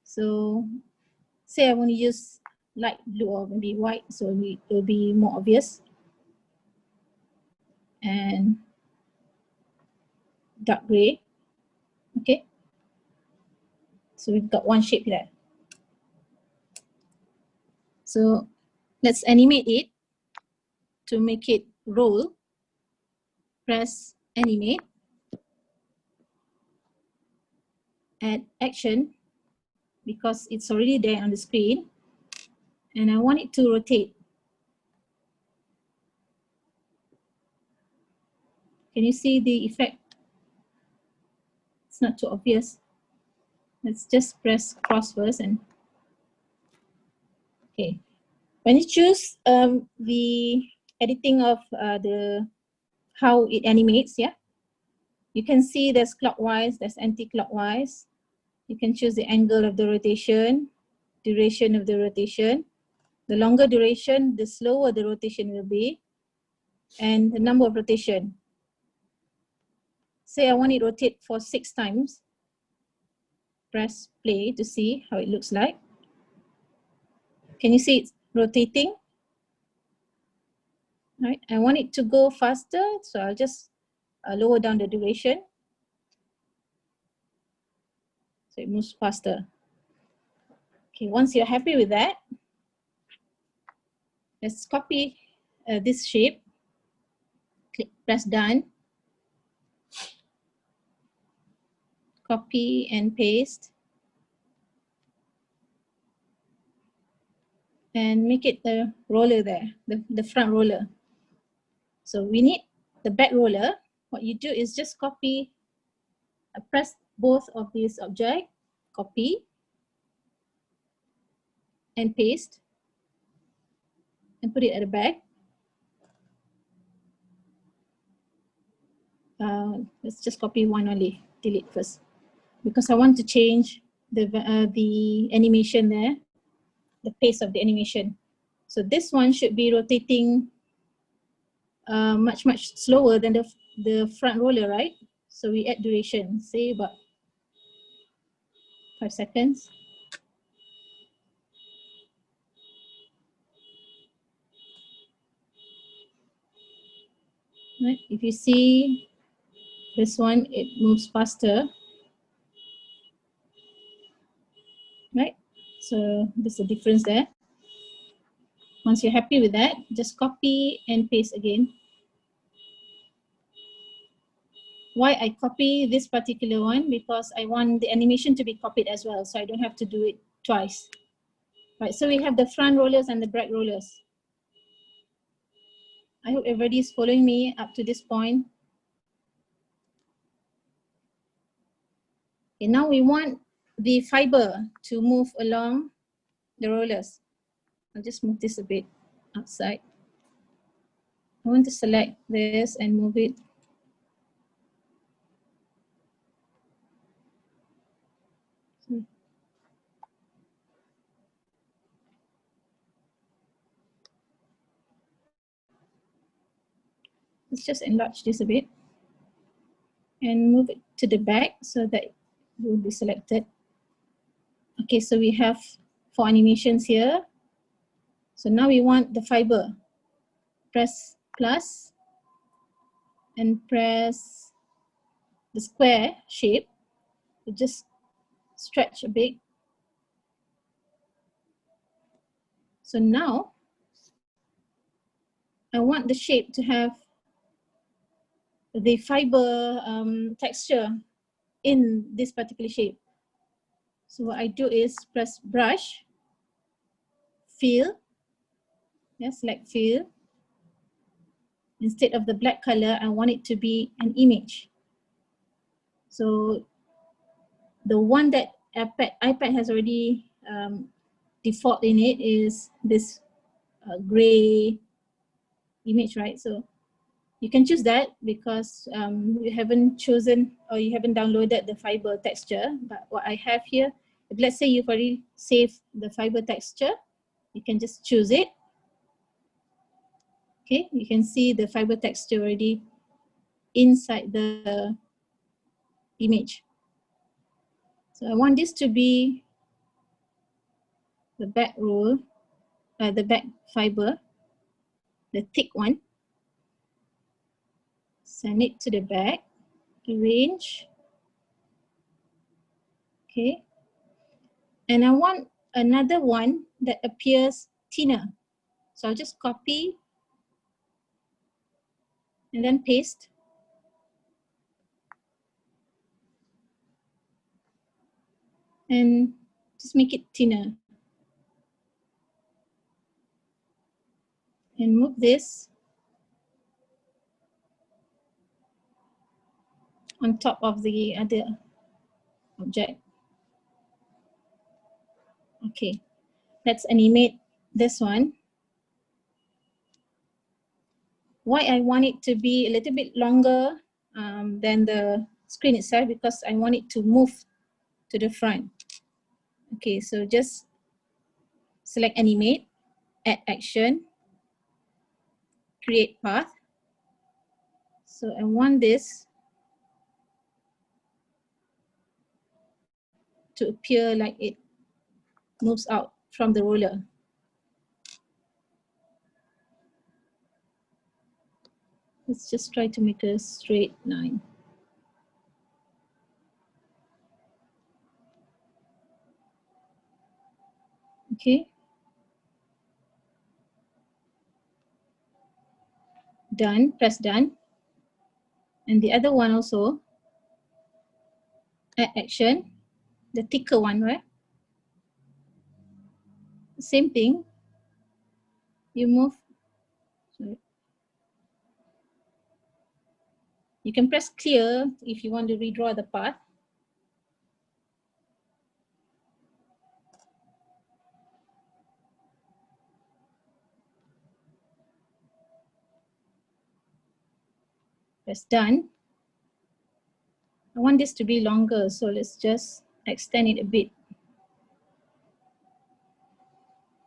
So say I want to use light blue or maybe white, so it will be more obvious. And dark gray. Okay. So we've got one shape there. So let's animate it. To make it roll, press animate, add action, because it's already there on the screen, and I want it to rotate. Can you see the effect? It's not too obvious. Let's just press cross first and okay. When you choose the editing of how it animates, yeah, you can see there's clockwise, there's anti-clockwise. You can choose the angle of the rotation, duration of the rotation. The longer duration, the slower the rotation will be, and the number of rotation. Say I want it to rotate for 6 times. Press play to see how it looks like. Can you see it's rotating? Right. I want it to go faster, so I'll just lower down the duration. So it moves faster. Okay, once you're happy with that, let's copy this shape. Press done. Copy and paste. And make it the roller there, the front roller. So we need the back roller. What you do is just copy, press both of these objects, copy, and paste, and put it at the back. Let's just copy one only, delete first, because I want to change the animation there, the pace of the animation. So this one should be rotating much slower than the front roller, right? So we add duration, say about 5 seconds. Right. If you see this one, it moves faster. Right. So there's a difference there. Once you're happy with that, just copy and paste again. Why I copy this particular one? Because I want the animation to be copied as well, so I don't have to do it twice. Right. So we have the front rollers and the back rollers. I hope everybody is following me up to this point. Okay, now we want the fiber to move along the rollers. I'll just move this a bit outside. I want to select this and move it. Let's just enlarge this a bit and move it to the back so that it will be selected. Okay, so we have 4 animations here. So now we want the fiber. Press plus and press the square shape. You just stretch a bit. So now I want the shape to have the fiber texture in this particular shape. So what I do is press brush, fill, select fill. Instead of the black color, I want it to be an image. So the one that iPad has already default in it is this gray image, right? So you can choose that because you haven't chosen or you haven't downloaded the fiber texture. But what I have here, if let's say you've already saved the fiber texture, you can just choose it. Okay, you can see the fiber texture already inside the image. So I want this to be the back roll, the back fiber, the thick one. Send it to the back, arrange. Okay. And I want another one that appears thinner. So I'll just copy and then paste. And Just make it thinner. And move this on top of the other object. Okay, let's animate this one. Why I want it to be a little bit longer than the screen itself, because I want it to move to the front. Okay, so just select animate, add action, create path. So I want this to appear like it moves out from the roller. Let's just try to make a straight line. Okay. Done, press done. And the other one also, add action, the thicker one, right? Same thing, you move, sorry. You can press clear if you want to redraw the path. Press done. I want this to be longer, so let's just extend it a bit.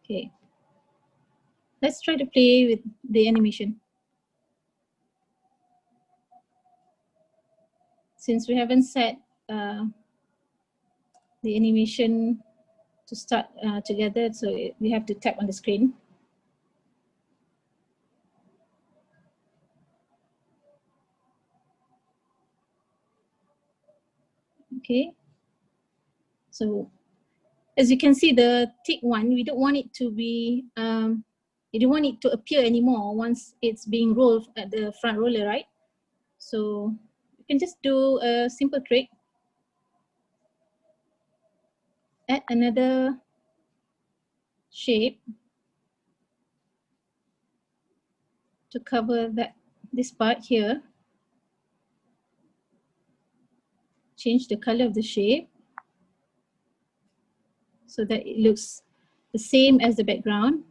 Okay. Let's try to play with the animation. Since we haven't set the animation to start together, so we have to tap on the screen. Okay. So as you can see, the thick one, we don't want it to be, you don't want it to appear anymore once it's being rolled at the front roller, right? So you can just do a simple trick. Add another shape to cover this part here. Change the color of the shape so that it looks the same as the background.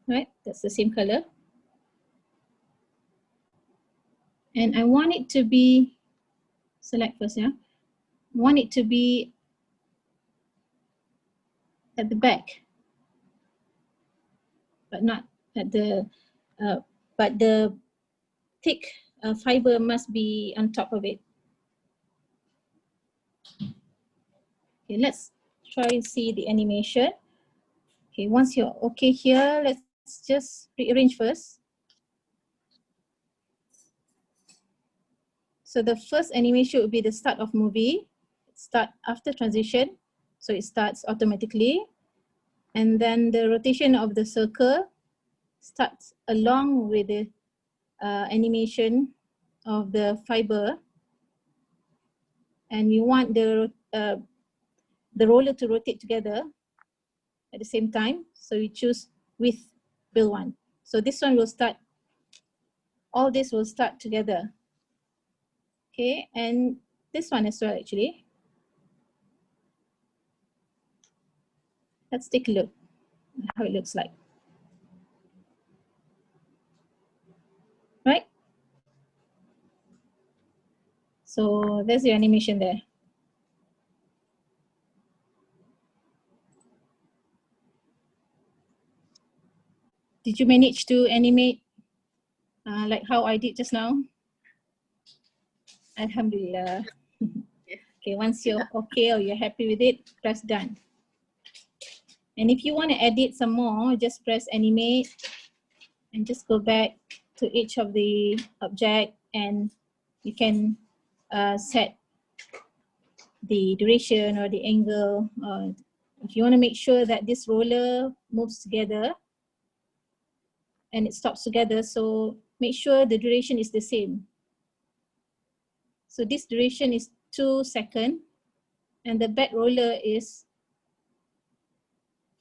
Right, that's the same color. And I want it to be, select first, yeah. I want it to be at the back, but not at the, but the thick fiber must be on top of it. Okay, let's try and see the animation. Okay, once you're okay here, let's just rearrange first. So the first animation would be the start of movie. Start after transition, so it starts automatically. And then the rotation of the circle starts along with the animation of the fiber. And you want the roller to rotate together at the same time. So you choose with build one. So this one will start, all this will start together. Okay, and this one as well actually. Let's take a look how it looks like. Right? So there's your animation there. Did you manage to animate like how I did just now? Alhamdulillah. Okay, once you're okay or you're happy with it, press done. And if you want to edit some more, just press animate and just go back to each of the object, and you can set the duration or the angle. If you want to make sure that this roller moves together and it stops together, so make sure the duration is the same. So this duration is 2 seconds. and the bed roller is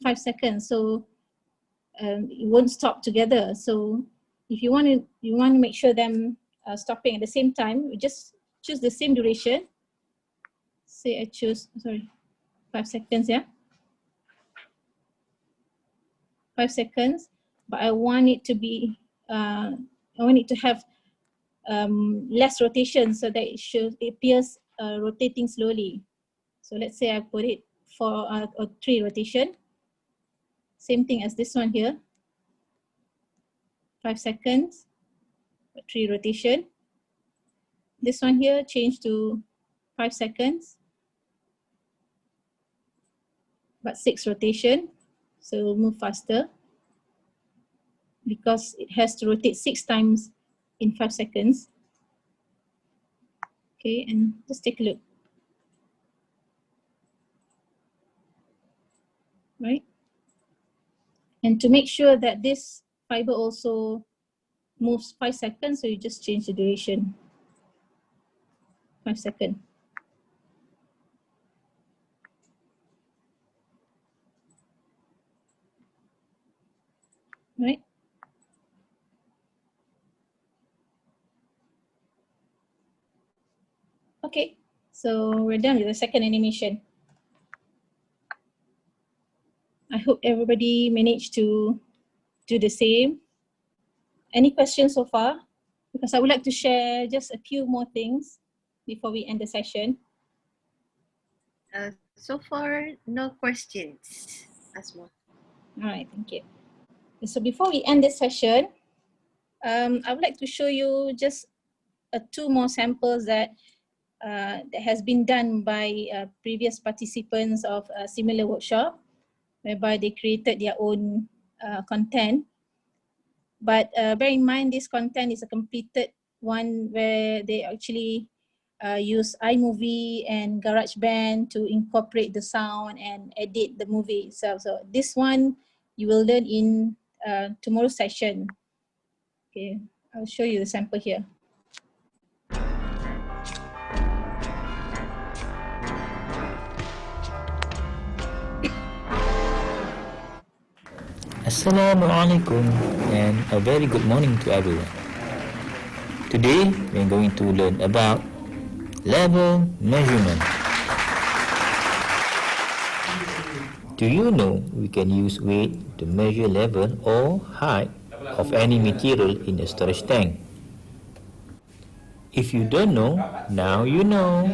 5 seconds. So it won't stop together. So if you want to make sure them stopping at the same time, we just choose the same duration. Say I choose 5 seconds, yeah. 5 seconds, but I want it to be I want it to have less rotation so that it appears rotating slowly. So let's say I put it for 3 rotation. Same thing as this one here. 5 seconds, 3 rotation. This one here change to 5 seconds, but 6 rotation. So it will move faster because it has to rotate 6 times in 5 seconds. Okay, and just take a look. Right? And to make sure that this fiber also moves 5 seconds, so you just change the duration. 5 seconds. Right? Okay, so we're done with the second animation. I hope everybody managed to do the same. Any questions so far? Because I would like to share just a few more things before we end the session. So far, no questions, Asma. All right, thank you. So before we end this session, I would like to show you just 2 more samples that has been done by previous participants of a similar workshop, whereby they created their own content. But bear in mind, this content is a completed one where they actually use iMovie and GarageBand to incorporate the sound and edit the movie itself. So this one you will learn in tomorrow's session. Okay, I'll show you the sample here. Assalamualaikum and a very good morning to everyone. Today we're going to learn about level measurement. Do you know we can use weight to measure level or height of any material in a storage tank? If you don't know, now you know.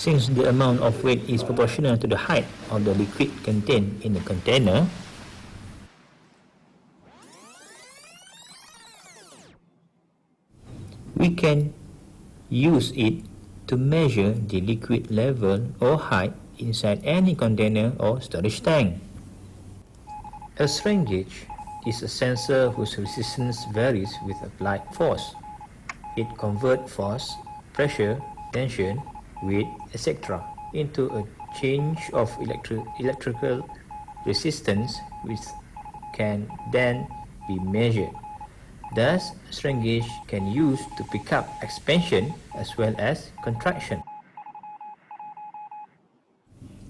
Since the amount of weight is proportional to the height of the liquid contained in the container, we can use it to measure the liquid level or height inside any container or storage tank. A strain gauge is a sensor whose resistance varies with applied force. It converts force, pressure, tension, weight, etc. into a change of electrical resistance which can then be measured. Thus, a strain gauge can use to pick up expansion as well as contraction.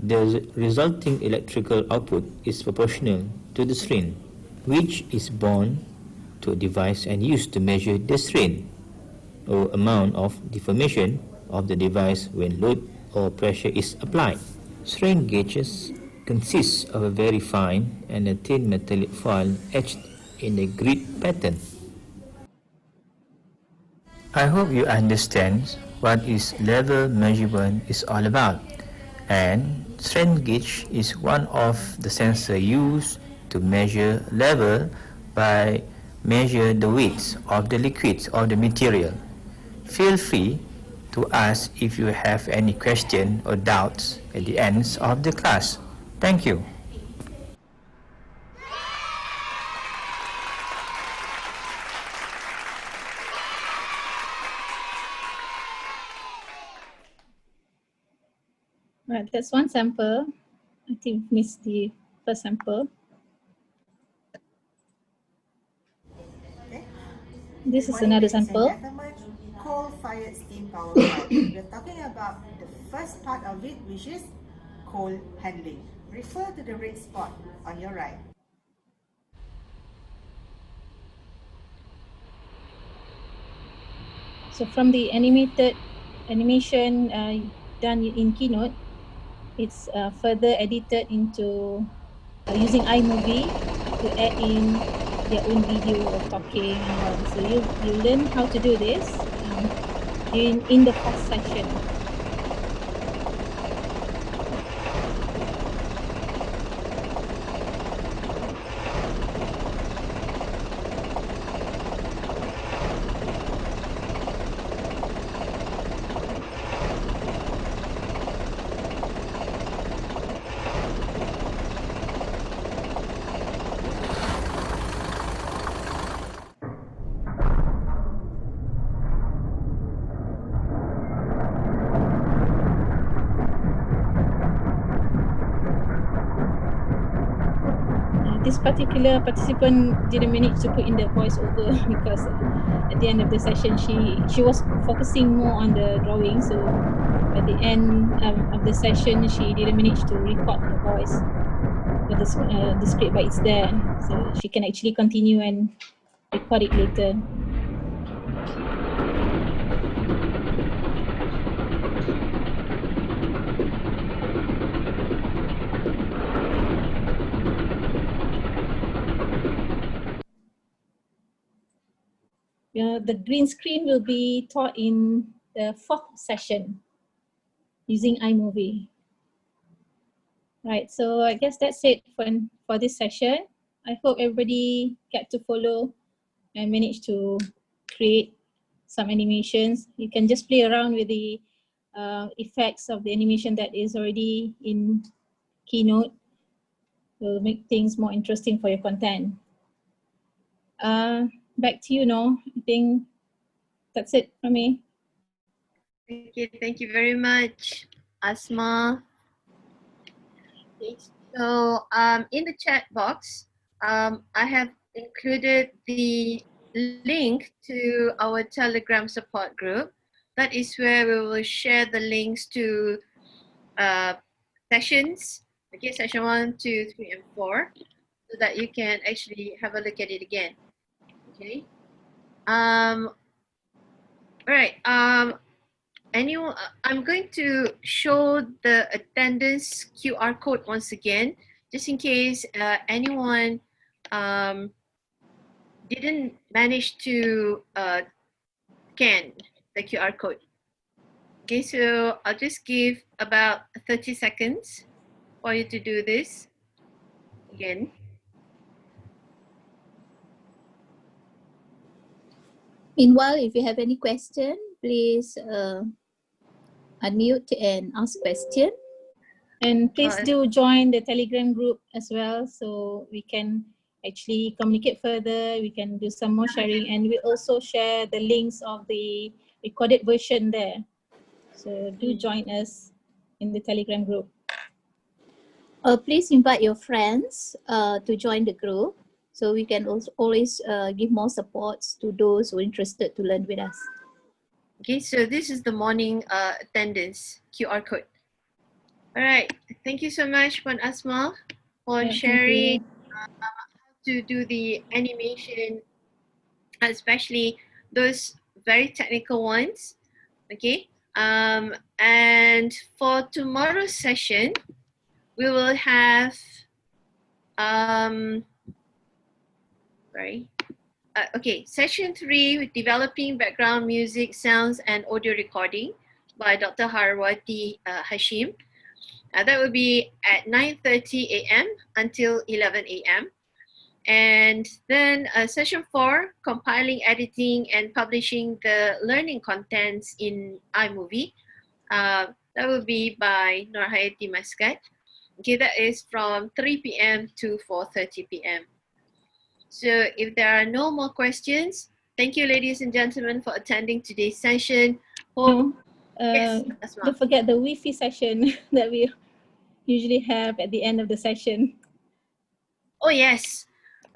The resulting electrical output is proportional to the strain, which is bound to a device and used to measure the strain or amount of deformation of the device when load or pressure is applied. Strain gauges consist of a very fine and a thin metallic foil etched in a grid pattern. I hope you understand what is level measurement is all about, and strain gauge is one of the sensors used to measure level by measure the weights of the liquids or the material. Feel free to ask if you have any question or doubts at the end of the class. Thank you. Right, that's one sample. I think we missed the first sample. Okay. This Good is morning, another ladies and sample. gentlemen. Coal-fired steam power plant. We're talking about the first part of it, which is coal handling. Refer to the red spot on your right. So from the animation done in Keynote, it's further edited into using iMovie to add in their own video of talking and all. So you learn how to do this in the fourth session. This particular participant didn't manage to put in the voiceover because at the end of the session she was focusing more on the drawing, so at the end of the session she didn't manage to record her voice for the script, but it's there, so she can actually continue and record it later. The green screen will be taught in the fourth session using iMovie. Right, so I guess that's it for this session. I hope everybody get to follow and manage to create some animations. You can just play around with the effects of the animation that is already in Keynote. It will make things more interesting for your content. Back to you, No. I think that's it from me. Thank you very much, Asma. Okay, so in the chat box, I have included the link to our Telegram support group. That is where we will share the links to sessions, okay, session 1, 2, 3, and 4, so that you can actually have a look at it again. Okay. All right. Anyone? I'm going to show the attendance QR code once again, just in case anyone didn't manage to scan the QR code. Okay, so I'll just give about 30 seconds for you to do this again. Meanwhile, if you have any question, please unmute and ask question. And please do join the Telegram group as well, so we can actually communicate further. We can do some more sharing, and we also share the links of the recorded version there. So do join us in the Telegram group. Please invite your friends to join the group, so we can also always give more supports to those who are interested to learn with us. Okay, so this is the morning attendance QR code. All right, thank you so much, Puan Asma, for sharing how to do the animation, especially those very technical ones. Okay, and for tomorrow's session, we will have session 3 with developing background music, sounds, and audio recording by Dr. Harwati Hashim. That will be at 9:30 a.m. until 11 a.m. And then session 4, compiling, editing, and publishing the learning contents in iMovie. That will be by Nurhayati Maskat. Okay, that is from 3 p.m. to 4:30 p.m. So if there are no more questions, thank you, ladies and gentlemen, for attending today's session. Hope Yes, Asma. Don't forget the Wi-Fi session that we usually have at the end of the session. Oh, yes.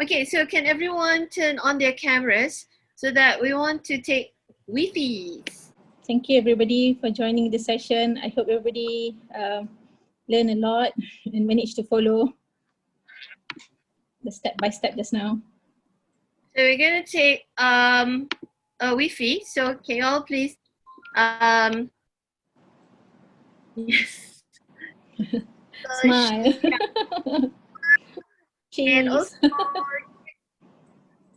Okay, so can everyone turn on their cameras so that we want to take Wi-Fi's? Thank you everybody for joining the session. I hope everybody learned a lot and managed to follow the step by step just now. So we're gonna take a Wi-Fi. So can you all please yes. Smile. And Cheese. also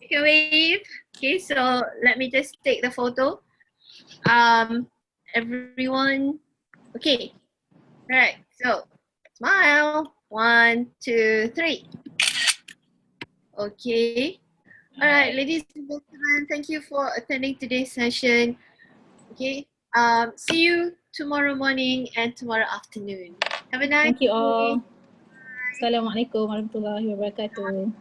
you can wave. Okay, so let me just take the photo. Everyone. Okay. All right. So smile. 1, 2, 3. Okay. All right, ladies and gentlemen, thank you for attending today's session. Okay. See you tomorrow morning and tomorrow afternoon. Have a nice Thank you day. all. Assalamualaikum warahmatullahi wabarakatuh.